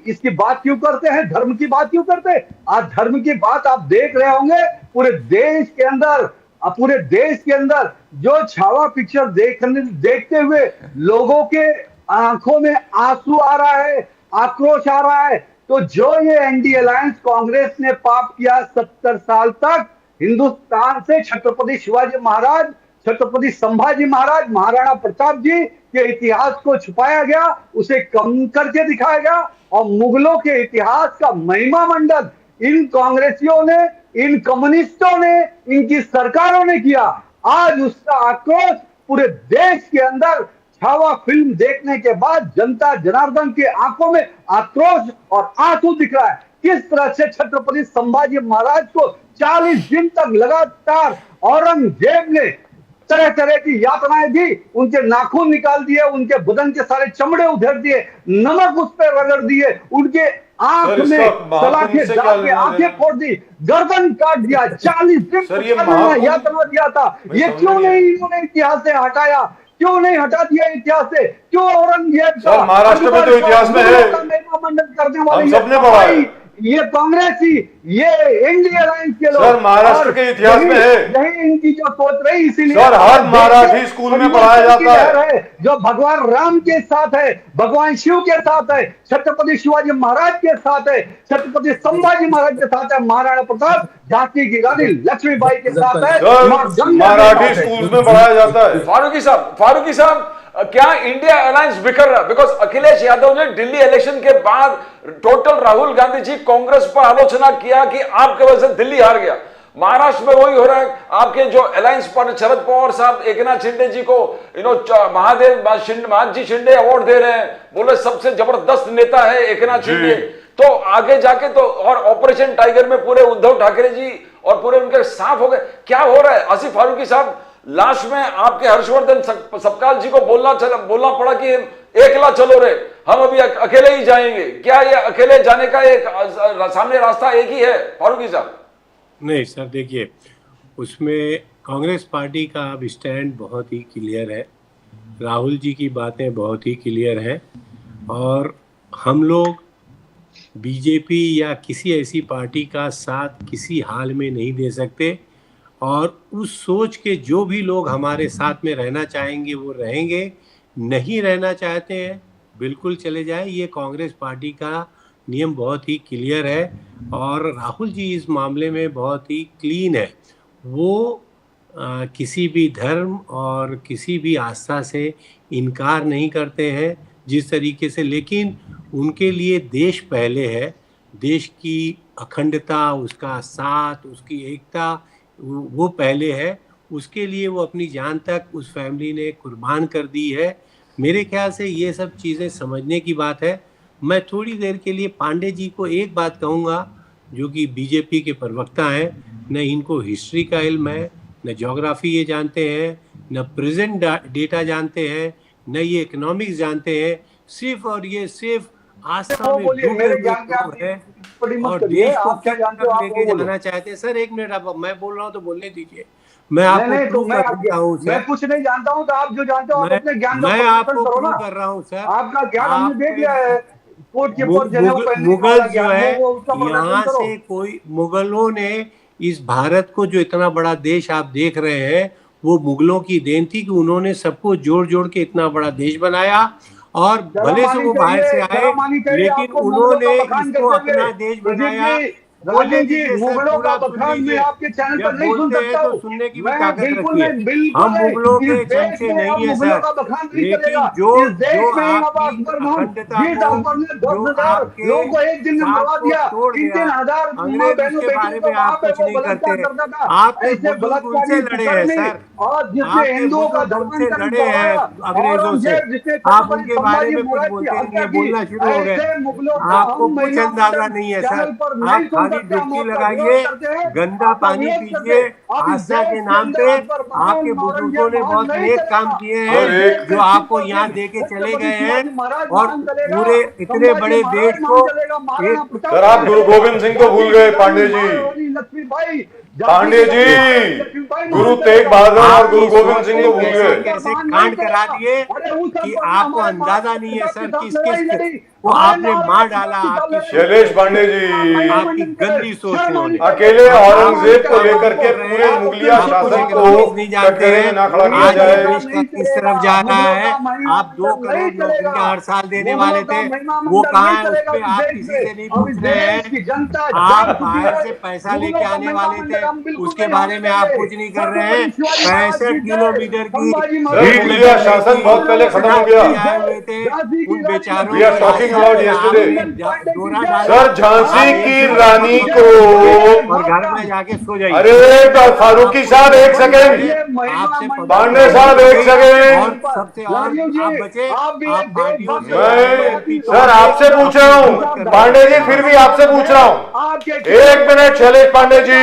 इसकी बात क्यों करते हैं, धर्म की बात क्यों करते हैं? आज धर्म की बात आप देख रहे होंगे पूरे देश के अंदर पूरे देश के अंदर जो छावा पिक्चर देखते हुए लोगों के आंखों में आंसू आ रहा है, आक्रोश आ रहा है, तो जो ये एनडी अलायंस कांग्रेस ने पाप किया 70 साल तक हिंदुस्तान से छत्रपति शिवाजी महाराज, छत्रपति संभाजी महाराज, महाराणा प्रताप जी के इतिहास को छुपाया गया, उसे कम करके दिखाया गया और मुगलों के इतिहास का महिमा मंडन इन कांग्रेसियों ने, इन कम्युनिस्टों ने, इनकी सरकारों ने किया। आज उसका आक्रोश पूरे देश के अंदर छावा फिल्म देखने के बाद जनता जनार्दन की आंखों में आक्रोश और आंसू दिख रहा है। किस तरह से छत्रपति संभाजी महाराज को 40 दिन तक लगातार औरंगजेब ने तरह तरह की यातनाएं दी, उनके नाखून निकाल दिए, उनके बदन के सारे चमड़े उधेड़ दिए, नमक उस पर रगड़ दिए, उनके आंख में सलाखें डाल के आंखें फोड़ दी, गर्दन काट दिया, 40 दिन यातना दिया था। ये क्यों नहीं इन्होंने इतिहास से हटाया? क्यों नहीं हटा दिया इतिहास से? क्यों औरंगजेब सर महाराष्ट्र में तो इतिहास में है, मंडन करने वाले हम सबने पढ़ा है। ये कांग्रेसी, ये इंडिया अलायंस के लोग सर महाराष्ट्र के इतिहास में है, यही इनकी जो सोच रही, इसीलिए सर हर मराठी स्कूल में पढ़ाया जाता है जो भगवान राम के साथ है, भगवान शिव के साथ है, छत्रपति शिवाजी महाराज के साथ है, छत्रपति संभाजी महाराज के साथ है, महाराणा प्रताप, झांसी की रानी लक्ष्मीबाई के साथ है, मराठी स्कूल में पढ़ाया जाता है। फारूकी साहब क्या इंडिया अलायंस बिखर रहा? बिकॉज अखिलेश यादव ने दिल्ली इलेक्शन के बाद टोटल राहुल गांधी जी कांग्रेस पर आलोचना किया कि आपके वजह से दिल्ली हार गया। महाराष्ट्र में वही हो रहा है, आपके जो अलायंस पार्टनर शरद पवार साहब एकनाथ शिंदे जी को महाजी शिंदे अवार्ड दे रहे हैं, बोले सबसे जबरदस्त नेता है एकनाथ शिंदे। तो आगे जाके तो और ऑपरेशन टाइगर में पूरे उद्धव ठाकरे जी और पूरे उनके साफ हो गए। क्या हो रहा है आसिफ फारूकी साहब? लास्ट में आपके हर्षवर्धन सपकाल जी को बोलना पड़ा कि एकला चलो रे, हम अभी अकेले ही जाएंगे। क्या ये अकेले जाने का एक सामने रास्ता एक ही है फारूकी साहब? नहीं सर, देखिए उसमें कांग्रेस पार्टी का अब स्टैंड बहुत ही क्लियर है, राहुल जी की बातें बहुत ही क्लियर हैं और हम लोग बीजेपी या किसी ऐसी पार्टी का साथ किसी हाल में नहीं दे सकते और उस सोच के जो भी लोग हमारे साथ में रहना चाहेंगे वो रहेंगे, नहीं रहना चाहते हैं बिल्कुल चले जाए। ये कांग्रेस पार्टी का नियम बहुत ही क्लियर है और राहुल जी इस मामले में बहुत ही क्लीन है। वो किसी भी धर्म और किसी भी आस्था से इनकार नहीं करते हैं जिस तरीके से, लेकिन उनके लिए देश पहले है, देश की अखंडता, उसका साथ, उसकी एकता वो पहले है। उसके लिए वो अपनी जान तक उस फैमिली ने कुर्बान कर दी है। मेरे ख्याल से ये सब चीज़ें समझने की बात है। मैं थोड़ी देर के लिए पांडे जी को एक बात कहूँगा, जो कि बीजेपी के प्रवक्ता हैं, न इनको हिस्ट्री का इल्म है, न ज्योग्राफी ये जानते हैं, न प्रेजेंट डेटा जानते हैं, न ये इकोनॉमिक्स जानते हैं, सिर्फ और ये सिर्फ आस्था में डूबे हुए लोग हैं और देश को क्या लेके जाना चाहते हैं। सर एक मिनट, आप मैं बोल रहा हूँ तो बोलने दीजिए। मैं आपको मैं कुछ नहीं जानता हूँ, तो आप जो जानते हो अपने ज्ञान मैं आपको प्रूव कर रहा हूँ सर। आपका ज्ञान हमने देख लिया है। मुगल जो है यहाँ से कोई, मुगलों ने इस भारत को जो इतना बड़ा देश आप देख रहे हैं वो मुगलों की देन थी कि उन्होंने सबको जोड़ जोड़ के इतना बड़ा देश बनाया और भले से वो बाहर से आए लेकिन उन्होंने इसको अपना देश बनाया। राजेश जी, मुगलों का बखान में आपके चैनल पर नहीं सुन सकता हूं। सुनने की भी ताकत रखती है। हम मुगलों के चमचे नहीं है सर, लेकिन जो अखंडता को लोगों को एक दिन में मरवा दिया, 3,000 अंग्रेज के बारे में आप कुछ नहीं करते। आप उनसे लड़े हैं सर, और जिससे हिंदुओं का धर्म से लड़े हैं अंग्रेजों से, आप उनके बारे में कुछ बोलते नहीं है, बोलना शुरू हो गए। आपको कुछ अंदाजा नहीं है सर। आप खाली डुबकी लगाइए, गंदा पानी पीजिए, आस्था के नाम पे आपके बुजुर्गों ने बहुत नेक काम किए हैं जो आपको यहाँ दे के चले गए हैं और पूरे इतने बड़े देश को। सर आप गुरु गोविंद सिंह को भूल गए पांडे जी, पांडे जी गुरु तेग बहादुर और गुरु गोविंद सिंह को भूल गए। कैसे कांड करा दिए कि आपको अंदाजा नहीं है सर। किस वो आपने मार डाला। आपकी शैलेश पांडे जी, आपकी गंदी सोच इन्होंने। अकेले औरंगजेब को लेकर के पूरे मुगलिया शासन को नहीं जानते कटघरे में ना खड़ा हैं। किया आज जाए। देश का किस तरफ जा रहा है। आप 2 करोड़ नौकरियां हर साल देने वाले थे, वो कहाँ है? उस पे आप किसी से नहीं पूछ रहे हैं। आप बाहर से पैसा लेके आने वाले थे, उसके बारे में आप कुछ नहीं कर रहे हैं। 65 किलोमीटर की मुगलिया शासन बहुत पहले खत्म हो गया। उन बेचारों We are talking about yesterday. डोरा डाला। सर, झांसी की रानी को, और घर में जाके सो जाइए। अरे फारूकी साहब एक सेकेंड, पांडे साहब एक सेकेंड, और सबसे और आप बचे, आप पार्टियों से मैं सर आपसे पूछ रहा हूँ, पांडे जी फिर भी आपसे पूछ रहा हूँ, एक मिनट शैलेश पांडे जी,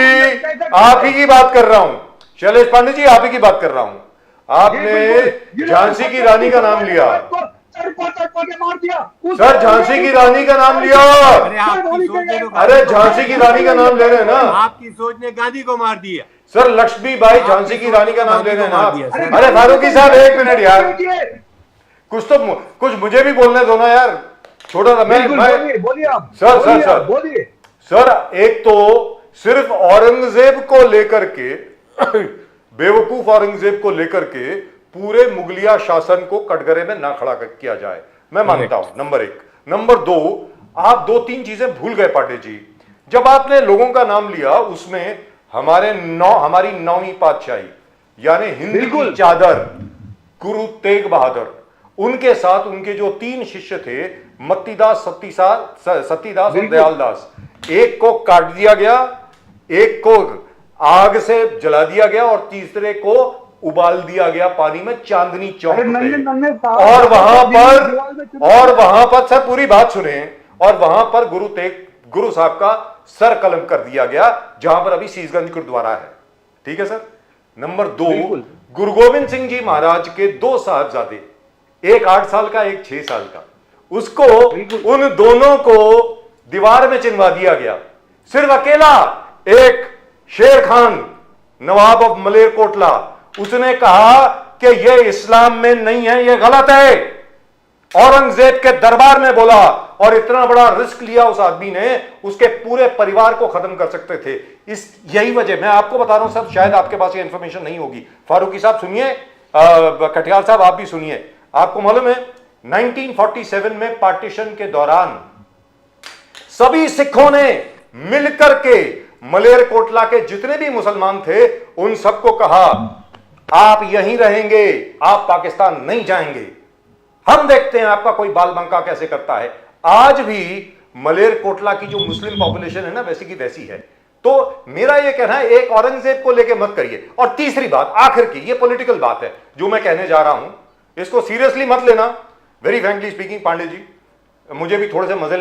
आप ही की बात कर रहा हूँ, शैलेश पांडे जी आप ही की बात कर रहा हूँ। आपने झांसी की रानी का नाम लिया, सर झांसी की रानी का नाम लिया। अरे आपकी सोच ने तो अरे झांसी की रानी का नाम ले रहे हैं ना, आपकी सोच ने गांधी को मार दिया। सर लक्ष्मीबाई झांसी की रानी का नाम ले रहे हैं ना आप। दिया, सर। अरे फारूकी साहब एक मिनट यार, कुछ मुझे भी बोलने दो ना यार, छोटा सा मैं बोलिए आप, सर बोलिए। सर एक तो सिर्फ औरंगजेब को लेकर के बेवकूफ औरंगजेब को लेकर के पूरे मुगलिया शासन को कटघरे में ना खड़ा किया जाए, मैं मानता हूं, नंबर 1। नंबर 2, आप 2-3 चीजें भूल गए पांडे जी। जब आपने लोगों का नाम लिया उसमें हमारी 9वीं पातशाही यानी हिंद की चादर गुरु तेग बहादुर, उनके साथ उनके जो 3 शिष्य थे मत्तीदास, सतीदास और दयालदास, एक को काट दिया गया, एक को आग से जला दिया गया और तीसरे को उबाल दिया गया पानी में चांदनी चौक पे। और वहां पर सर पूरी बात सुने, और वहां पर गुरु साहब का सर कलम कर दिया गया जहां पर अभी सीसगंज गुरुद्वारा है। ठीक है सर। नंबर 2, गुरु गोविंद सिंह जी महाराज के 2 साहबजादे, एक 8 साल का एक 6 साल का, उसको उन दोनों को दीवार में चिनवा दिया गया। सिर्फ अकेला एक शेर खान नवाब ऑफ मलेरकोटला, उसने कहा कि यह इस्लाम में नहीं है, यह गलत है। औरंगजेब के दरबार में बोला, और इतना बड़ा रिस्क लिया उस आदमी ने, उसके पूरे परिवार को खत्म कर सकते थे। यही वजह, मैं आपको बता रहा हूं सर, शायद आपके पास ये इंफॉर्मेशन नहीं होगी। फारूकी साहब सुनिए, कटियाल साहब आप भी सुनिए। आपको मालूम है 1947 में पार्टीशन के दौरान सभी सिखों ने मिलकर के मलेरकोटला के जितने भी मुसलमान थे उन सबको कहा आप यहीं रहेंगे, आप पाकिस्तान नहीं जाएंगे, हम देखते हैं आपका कोई बाल बंका कैसे करता है। आज भी मलेरकोटला की जो मुस्लिम पॉपुलेशन है ना, वैसी की वैसी है। तो मेरा यह कहना है, एक औरंगजेब को लेके मत करिए। और तीसरी बात, आखिर की, ये पॉलिटिकल बात है जो मैं कहने जा रहा हूं, इसको सीरियसली मत लेना। Very frankly speaking Pandey ji, मुझे भी थोड़े से मजे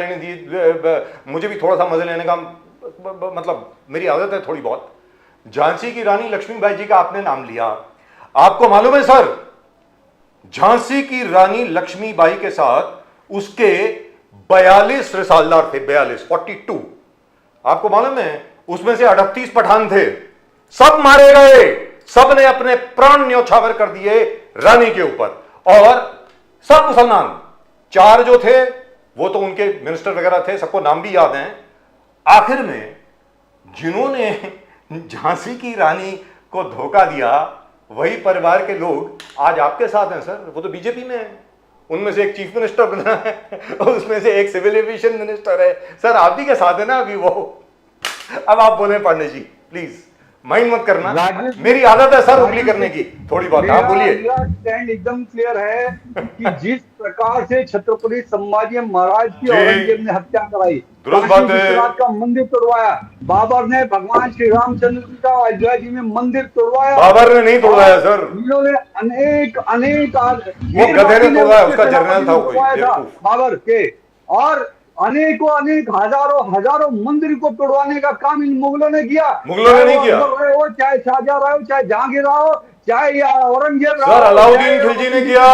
लेने का मतलब मेरी आदत है थोड़ी बहुत। झांसी की रानी लक्ष्मीबाई जी का आपने नाम लिया, आपको मालूम है सर, झांसी की रानी लक्ष्मीबाई के साथ उसके 42 रिसालदार थे, 42। आपको मालूम है उसमें से 38 पठान थे, सब मारे गए, सब ने अपने प्राण न्यौछावर कर दिए रानी के ऊपर, और सब मुसलमान। 4 जो थे वो तो उनके मिनिस्टर वगैरह थे, सबको नाम भी याद हैं। आखिर में जिन्होंने झांसी की रानी को धोखा दिया, वही परिवार के लोग आज आपके साथ हैं सर, वो तो बीजेपी में है। उनमें से एक चीफ मिनिस्टर बना है और उसमें से एक सिविल एविएशन मिनिस्टर है सर, आप ही के साथ है ना अभी वो। अब आप बोले पांडे जी, प्लीज माइंड मत करना, मेरी आदत है सर उंगली करने की थोड़ी बहुत। आप बोलिए। मेरा स्टैंड एकदम क्लियर है कि जिस प्रकार से छत्रपति संभाजी महाराज की औरंगजेब ने हत्या कराई, दुरुस्त बात है, का मंदिर तोड़वाया, बाबर ने भगवान श्री रामचंद्र जी का अयोध्या जी में मंदिर तोड़वाया, बाबर ने नहीं तोड़वाया सर, इन्होंने अनेक वो गधे ने तोड़वाया, उसका जर्नल था कोई बाबर के, और अनेक हजारों मंदिर को तोड़वाने का काम इन मुगलों ने किया। मुगलों ने नहीं किया, हो चाहे शाहजहां हो, चाहे जहांगीर हो, चाहे औरंगजेब सर, अलाउद्दीन खिलजी ने किया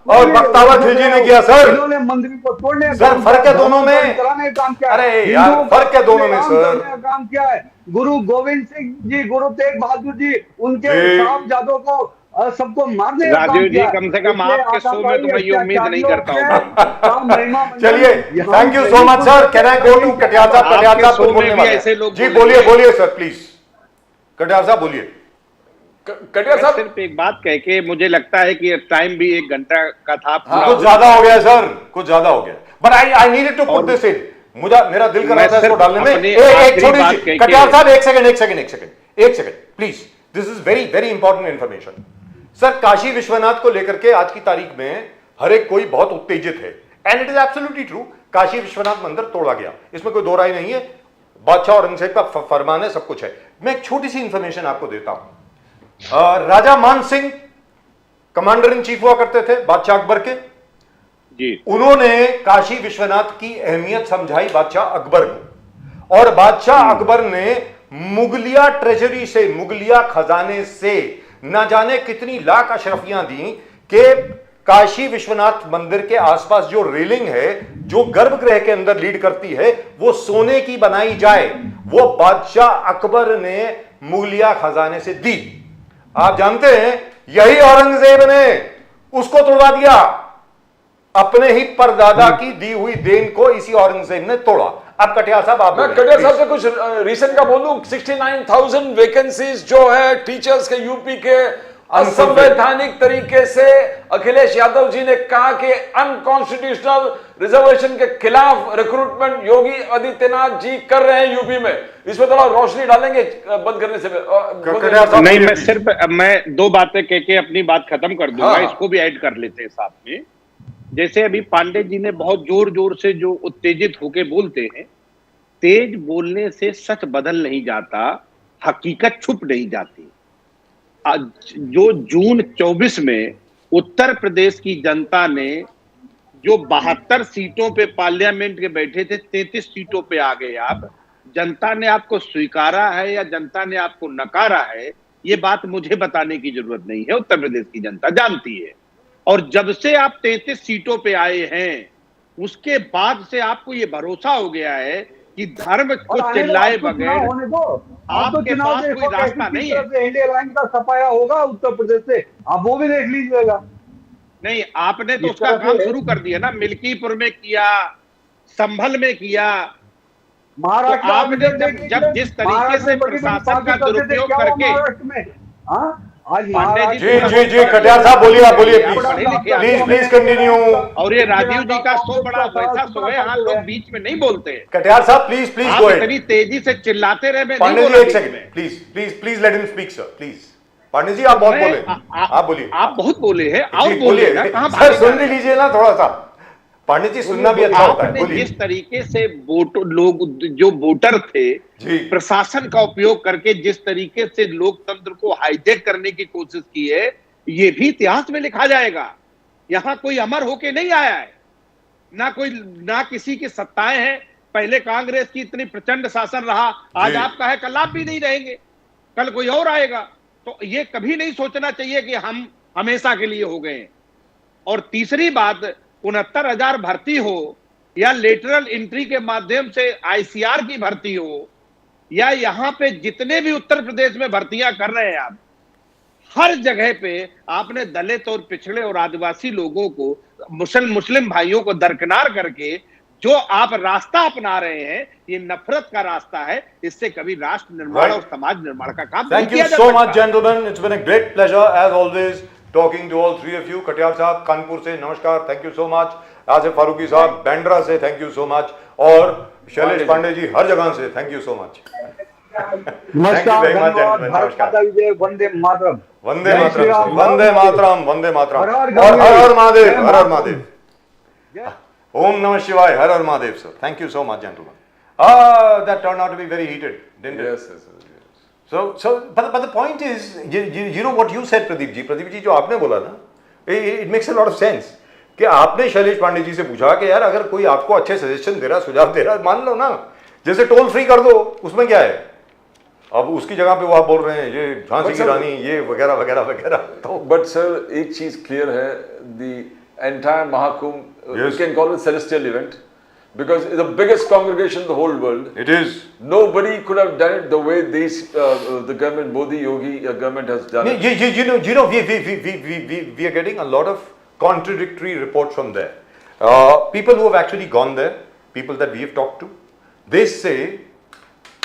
और बख्तावर खिलजी ने किया सर। इन्होंने मंदिर को तोड़ने सर, फर्क है दोनों में, कराने का काम किया। अरे यार फर्क है दोनों में सर, काम किया है। गुरु गोविंद सिंह जी, गुरु तेग बहादुर जी, उनके साहबजादों को और सबको मारने का काम राजीव जी, किया। कम से कम इसलिए आपके शो में तो मैं ये उम्मीद नहीं करता हूँ। चलिए, thank you so much sir. Can I go to Katiyar साहब? कटियार साहब कुछ बोलने वाले ऐसे हैं। लोग जी बोलेंगे। बोलिए बोलिए सर प्लीज। कटियार साहब बोलिए। कटियार मैं साहब, सिर्फ एक बात कह के मुझे लगता है कि टाइम भी 1 घंटा का था पूरा कुछ हो ज्यादा हो गया सर, कुछ ज्यादा हो गया। But I needed to put और दिस इन। मुझे मेरा दिल कर रहा मैं था इसको सिर्फ डालने में। अपनी एक आखिरी छोटी बात सी कह के- कटियार साहब, एक second please. This is very very important information. Sir, Kashi Vishwanath को लेकर के आज की तारीख में हर एक कोई बहुत उत्तेजित है, and it is absolutely true. Kashi Vishwanath मंदिर तोड़ा गया, इसमें कोई दो राय नहीं है। बादशाह औरंगजेब का फरमान है, सब कुछ है। मैं एक छोटी सी इंफॉर्मेशन आपको देता हूं। राजा मान सिंह कमांडर इन चीफ हुआ करते थे बादशाह अकबर के। जी, उन्होंने काशी विश्वनाथ की अहमियत समझाई बादशाह अकबर को, और बादशाह अकबर ने मुगलिया ट्रेजरी से, मुगलिया खजाने से न जाने कितनी लाख अशरफियां दी कि काशी विश्वनाथ मंदिर के आसपास जो रेलिंग है, जो गर्भगृह के अंदर लीड करती है, वो सोने की बनाई जाए। वो बादशाह अकबर ने मुगलिया खजाने से दी। आप जानते हैं, यही औरंगजेब ने उसको तोड़वा दिया। अपने ही परदादा की दी हुई देन को इसी औरंगजेब ने तोड़ा। अब कटियार साहब आप मैं बोलें, कटियार साहब please। से कुछ रीसेंट का बोलूं। 69,000 वैकेंसीज जो है टीचर्स के यूपी के, असंवैधानिक तरीके से अखिलेश यादव जी ने कहा कि अनकॉन्स्टिट्यूशनल रिजर्वेशन के खिलाफ रिक्रूटमेंट योगी आदित्यनाथ जी कर रहे हैं यूपी में। इसमें थोड़ा रोशनी डालेंगे बंद करने से कटियार साहब, नहीं, बोलिए, मैं सिर्फ मैं 2 बातें कह के अपनी बात खत्म कर दूंगा। हाँ। इसको भी ऐड कर लेते हैं साथ में। जैसे अभी पांडे जी ने बहुत जोर जोर से जो उत्तेजित होके बोलते हैं, तेज बोलने से सच बदल नहीं जाता, हकीकत छुप नहीं जाती। आज जो जून 24 में उत्तर प्रदेश की जनता ने जो 72 सीटों पे पार्लियामेंट के बैठे थे, 33 सीटों पे आ गए आप। जनता ने आपको स्वीकारा है या जनता ने आपको नकारा है, ये बात मुझे बताने की जरूरत नहीं है, उत्तर प्रदेश की जनता जानती है। और जब से आप 33 सीटों पे आए हैं, उसके बाद से आपको ये भरोसा हो गया है कि धर्म को चिल्लाए बगैर होने दो। आप तो आपके चुनाव पास में कोई रास्ता नहीं है। इंडिया लाइन का सफाया होगा उत्तर प्रदेश से, आप वो भी देख लीजिएगा। नहीं, आपने तो इस उसका तरह काम से- शुरू कर दिया ना, मिल्कीपुर में किया, संभल में किया। महाराष्ट्र तो आपने में जब जिस तरीके से प्रशासन का दुरुपयोग करके महाराष्ट्र में, हाँ, आज पांडे महाराष्ट्र जी थोड़ा जी बहुत जी कटियार साहब बोलिए, आप बोलिए आप पढ़े लिखे प्लीज आदमी प्लीज हैं। कंटिन्यू। और ये राजीव जी का शो बड़ा वैसा शो है, यहाँ लोग बीच में नहीं बोलते हैं। कटियार साहब प्लीज प्लीज आप गो इतनी तेजी से चिल्लाते रहे, मैं नहीं पांडे जी बोला एक बीच सेकंड, में। Please please please let him speak sir, please. Pandey ji आप बहुत मैं- बोले, आप बोलिए, आप बहुत बोले हैं, और जी, बोलिए ना, कहाँ सर भागे सुन जा रहे हैं? लीजिए ना थोड़ा सा। पांडे जी सुनना भी अच्छा होता है, आपने बोलिए। जिस तरीके से लोग जो वोटर थे, जी प्रशासन का उपयोग करके जिस तरीके से लोकतंत्र को हाईजैक करने की कोशिश की है, ये भी इतिहास में लिखा जाएगा। यहां कोई अमर होके नहीं आया है, ना किसी की सत्ताएं हैं। पहले कांग्रेस की इतनी प्रचंड शासन रहा, आज जी। आपका है, कल आप भी नहीं रहेंगे, कल कोई और आएगा। तो ये कभी नहीं सोचना चाहिए कि हम हमेशा के लिए हो गए हैं। और तीसरी बात, 69,000 भर्ती हो या लेटरल एंट्री के माध्यम से आईसीआर की भर्ती हो, या यहां पे जितने भी उत्तर प्रदेश में भर्तियां कर रहे हैं आप, हर जगह पे आपने दलित और पिछड़े और आदिवासी लोगों को, मुस्लिम भाइयों को दरकिनार करके जो आप रास्ता अपना रहे हैं, ये नफरत का रास्ता है। इससे कभी राष्ट्र निर्माण Right. और समाज निर्माण का काम नहीं Thank you किया जा so सकता। much, gentlemen. It's been a great pleasure, as always, talking to all three of you. Katiyar साहब कानपुर से नमस्कार, thank you so much. Asif Farooqui साहब बैंड्रा से thank you so much. और शैलेश पांडे जी हर जगह से thank you so much. नमस्कार, very much, धन्यवाद, gentlemen. भारत नमस्कार। माता विजय, वंदे मातरम। वंदे जय श्री मातरम, राम, वंदे मातरम, वंदे मातरम। हर हर और गंगे, हर हर महादेव, जय हर हर महादेव। महादेव। जय- Om Namah Shivaya, Har Har Mahadev, sir. Thank you so much, gentlemen. That turned out to be very heated, didn't it? Yes, yes, yes. But the point is, you know what you said, Pradeep ji, जो आपने बोला ना, it makes a lot of sense. कि आपने शैलेश पांडे जी से पूछा कि यार अगर कोई आपको अच्छे सजेशन दे रहा, सुझाव दे रहा, मान लो ना, जैसे टोल फ्री कर दो, उसमें क्या है? अब उसकी जगह पे वो आप बोल रहे हैं ये झांसी की रानी, ये वगैरह वगैरह वगैरह। तो But sir, एक चीज क्लियर है, the entire Mahakumbh, Yes. we can call it celestial event, because it's the biggest congregation in the whole world. It is. Nobody could have done it the way the government, Modi Yogi government has done it. We are getting a lot of contradictory reports from there. People who have actually gone there, people that we have talked to, they say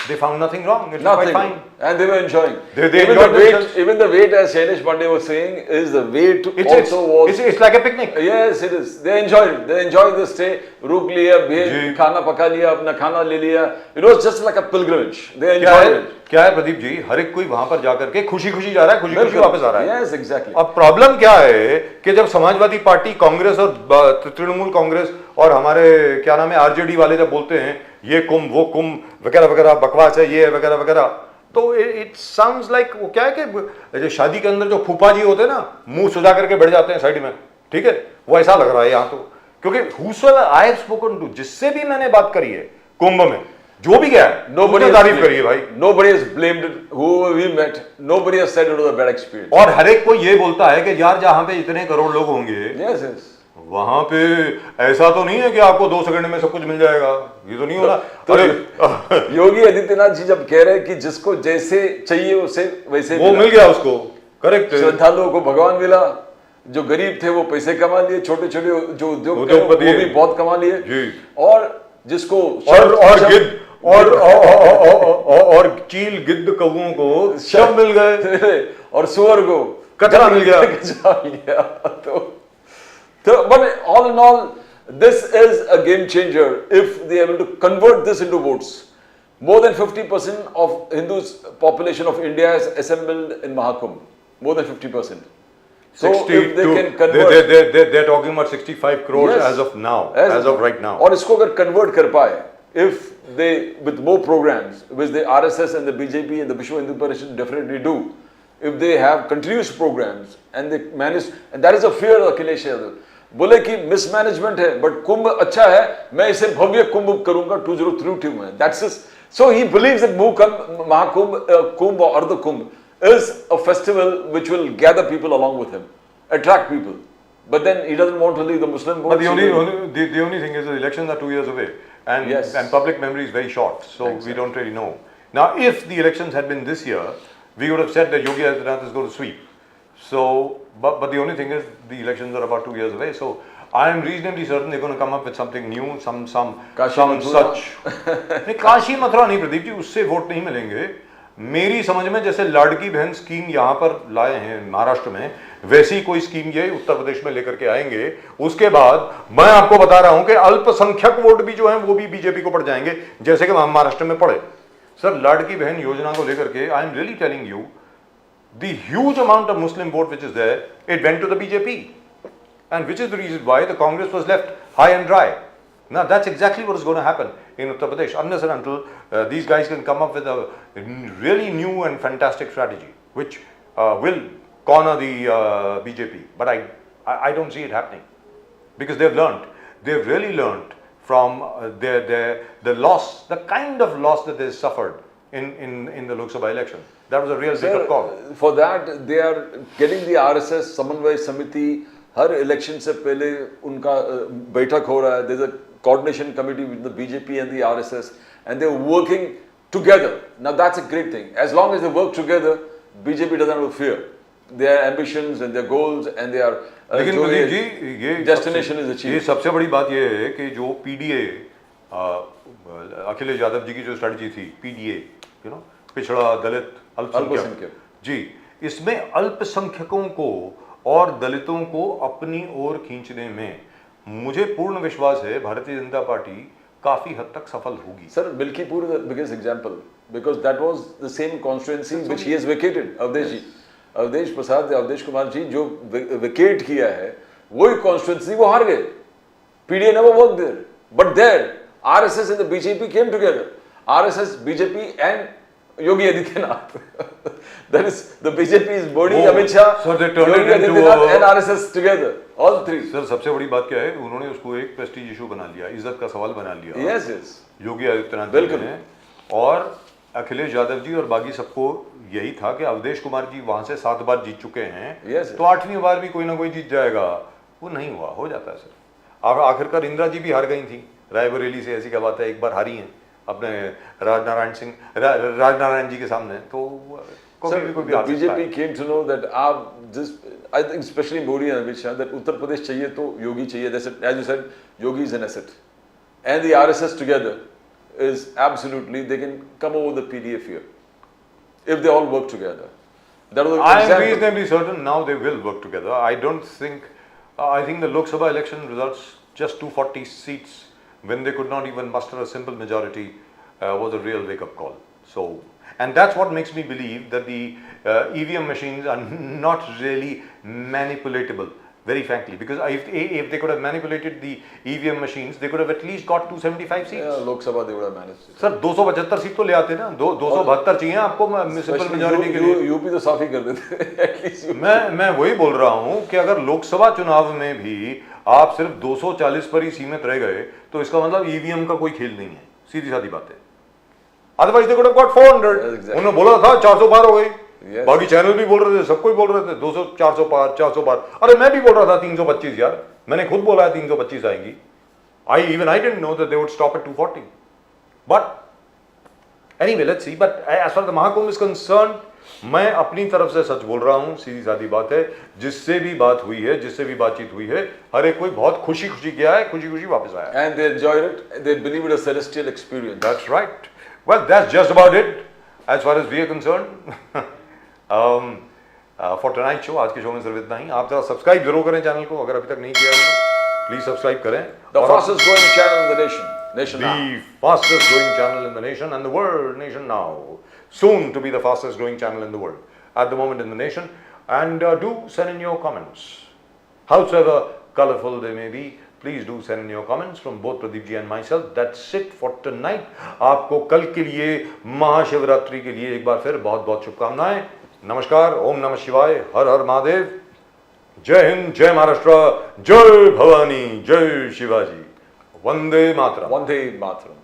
they found nothing wrong. It's Nothing. quite fine. And they were enjoying. They even enjoyed the weight, themselves. even the weight, as Shailesh Pandey was saying, is the weight It's was. it's like a picnic. Yes, it is. They enjoyed it. They enjoyed the stay. रुक लिया, जी। खाना पका लिया, अपना खाना ले लिया. It was just like a pilgrimage. They क्या enjoyed है it. क्या है प्रदीप जी, हर एक कोई वहां पर जाकर के खुशी खुशी जा रहा है, खुशी खुशी वापस आ रहा है. Yes, exactly. अब प्रॉब्लम क्या है कि जब समाजवादी पार्टी, कांग्रेस और तृणमूल कांग्रेस और हमारे क्या नाम है आरजेडी वाले जब बोलते हैं ये कुंभ वो कुंभ वगैरह वगैरह बकवास है ये वगैरह वगैरह, तो इट साउंड्स लाइक वो क्या है कि जो शादी के अंदर जो फूफा जी होते हैं ना, मुंह सुजा करके बैठ जाते हैं साइड में, ठीक है, वो ऐसा लग रहा है यहाँ तो. क्योंकि whosoever I have spoken to, जिससे भी मैंने बात करी है कुंभ में, जो भी गया है, Nobody तारीफ करी है भाई. Nobody has blamed it. Whoever we met, nobody has said it was a bad experience. और हर एक को ये बोलता है कि यार जहां पे इतने करोड़ लोग होंगे, Yes, yes. वहां पे ऐसा तो नहीं है कि आपको 2 सेकंड में सब कुछ मिल जाएगा, ये तो नहीं होना. अरे योगी आदित्यनाथ जी जब कह रहे हैं कि जिसको जैसे चाहिए उसे वैसे वो मिल गया उसको, करेक्ट. श्रद्धालुओं को भगवान मिला, जो गरीब थे वो पैसे कमा लिए, छोटे छोटे जो उद्योगपति उद्योगपति वो भी बहुत कमा लिए, जी. और जिसको और गिद्ध और चील गिद्ध कौओं को सब मिल गए, और सुअर को कचरा मिल गया. कचरा मिल गया. तो but all in all, this is a game changer if they are able to convert this into votes. More than 50% of Hindus population of India is assembled in Mahakumbh. More than 50%. So if they can convert, they're talking about 65 crores Yes. as of now, as of right now. और इसको अगर convert कर पाए, if they with more programs, which the RSS and the BJP and the Vishwa Hindu Parishad definitely do, if they have continuous programs and they manage, and that is a fear of Akhilesh Yadav. बोले कि mismanagement है, but कुंभ अच्छा है, मैं इसे भव्य कुंभ करूंगा 2032 में. That's his. So he believes that Mahakumbh, Kumbh or Ardha Kumbh is a festival which will gather people along with him, attract people. But then he doesn't want to leave the Muslim vote. But the only thing is the elections are 2 years away, and Yes. and public memory is very short, so Exactly. we don't really know. Now, if the elections had been this year, we would have said that Yogi Adityanath is going to sweep. So, but the only thing is the elections are about 2 years away. So, I am reasonably certain they're going to come up with something new, some Kashi Mathura. such. नहीं, काशी मथुरा नहीं प्रदीप जी, उससे vote नहीं मिलेंगे. मेरी समझ में जैसे लाडकी बहन स्कीम यहाँ पर लाए हैं महाराष्ट्र में, वैसी कोई स्कीम ये उत्तर प्रदेश में लेकर के आएंगे. उसके बाद मैं आपको बता रहा हूं कि अल्पसंख्यक वोट भी जो हैं वो भी बीजेपी को पड़ जाएंगे, जैसे कि महाराष्ट्र में पड़े. सर, लाडकी बहन योजना को लेकर के I am really telling you, the huge amount of Muslim vote which is there, it went to the BJP, and which is the reason why the Congress was left high and dry. Now that's exactly what is going to happen in Uttar Pradesh, unless and until these guys can come up with a really new and fantastic strategy, which will corner the BJP. But I don't see it happening, because they've really learnt from the loss, the kind of loss that they suffered in the Lok Sabha election. That was a real wake-up call. For that, they are getting the RSS समन्वय समिति, हर election से पहले उनका बैठक हो रहा है. There's a coordination committee with the BJP and the RSS, and they're working together. Now that's a great thing. As long as they work together, BJP doesn't have to fear. Their ambitions and their goals and their लेकिन प्रदीप जी, ये destination is achieved. ये सबसे बड़ी बात ये है कि जो PDA, अखिलेश यादव जी की जो स्ट्रेटजी थी, PDA, यू नो, पिछड़ा, दलित, अल्पसंख्यक जी, इसमें अल्पसंख्यकों को और दलितों को अपनी ओर खींचने में मुझे पूर्ण विश्वास है भारतीय जनता पार्टी काफी हद तक सफल होगी. Sir, Milkipur is the biggest example, because that was the same constituency which he has vacated. Awadhesh जी, अवधेश प्रसाद, अवधेश कुमार जी जो वेकेट किया है, वही कॉन्स्टिट्यूंसी वो हार गए. PDA never worked there, but there RSS and the BJP came together. RSS, BJP and Yogi Adityanath. That is, the BJP is Modi, Oh, Amit Shah, so they turned Yogi it into Adityanath a- and RSS together. All three. Sir, सबसे बड़ी बात क्या है, उन्होंने उसको एक Prestige issue बना लिया, इज्जत का सवाल बना लिया. Yes, yes. योगी आदित्यनाथ बिल्कुल. जी ने, और अखिलेश यादव जी और बाकी सबको यही था कि अवधेश कुमार जी वहां से 7 बार जीत चुके हैं, Yes, तो 8वीं बार भी कोई ना कोई जीत जाएगा. वो नहीं हुआ, हो जाता है सर. और आखिरकार इंदिरा जी भी हार गई थी, रायबरेली से ऐसी क्या बात है, एक बार हारी हैं अपने राजनारायण जी के सामने, तो Sir, कभी भी कोई भी the हार सकता है। BJP came to know that I think especially Modi and Amit Shah, that Uttar Pradesh चाहिए तो योगी चाहिए. They said, as you said, Yogi is an asset, and the RSS together is absolutely, they can come over the PDF here if they all work together. That was an I am example. reasonably certain now they will work together. I don't think, I think the Lok Sabha election results, just 240 seats, when they could not even muster a simple majority, was a real wake-up call. So, and that's what makes me believe that the EVM machines are not really manipulatable, very frankly, because if they could have manipulated the EVM machines, they could have at least got 275 seats. Yeah, Lok Sabha they would have managed it. Sir 275 seat तो ले आते ना, 272 चाहिए आपको simple majority के लिए। UP तो साफ ही कर देते at least मैं वही बोल रहा हूं कि अगर लोकसभा चुनाव में भी आप सिर्फ 240 पर ही सीमित रह गए तो इसका मतलब ईवीएम का कोई खेल नहीं है, सीधी सादी बात है। Otherwise they could have got 400। exactly. उन्होंने बोला था 400 पार हो गई। Yes. बाकी चैनल भी बोल रहे थे, सब कोई बोल रहे थे 200 400 पार 400 पार। अरे मैं भी बोल रहा था 325 यार, मैंने खुद बोला है 325 आएंगी। I didn't know that they would stop at 240. But anyway, let's see. But as far as the Mahakumbh is concerned, मैं अपनी तरफ से सच बोल रहा हूं, सीधी सादी बात है। जिससे भी बात हुई है, जिससे भी बातचीत हुई है, हर एक कोई बहुत खुशी खुशी गया है, खुशी खुशी वापस आया है। and they enjoyed it. They believe it a celestial experience. That's right. Well, that's just about it as far as we are concerned. For tonight's show, आज के शो में सिर्फ इतना ही। आप जरा सब्सक्राइब जरूर करें चैनल को, अगर अभी तक नहीं किया है तो प्लीज सब्सक्राइब करें। The और fastest growing channel in the nation now. the fastest growing channel in the nation and the world, nation now. Soon to be the fastest growing channel in the world. At the moment in the nation. And do send in your comments. Howsoever colorful they may be, please do send in your comments from both Pradeep ji and myself. That's it for tonight. आपको कल के लिए, महाशिवरात्रि के लिए एक बार फिर बहुत बहुत शुभकामनाएं। नमस्कार, ओम नमः शिवाय, हर हर महादेव, जय हिंद, जय महाराष्ट्र, जय भवानी, जय शिवाजी, वंदे मातरम। Vande Mataram.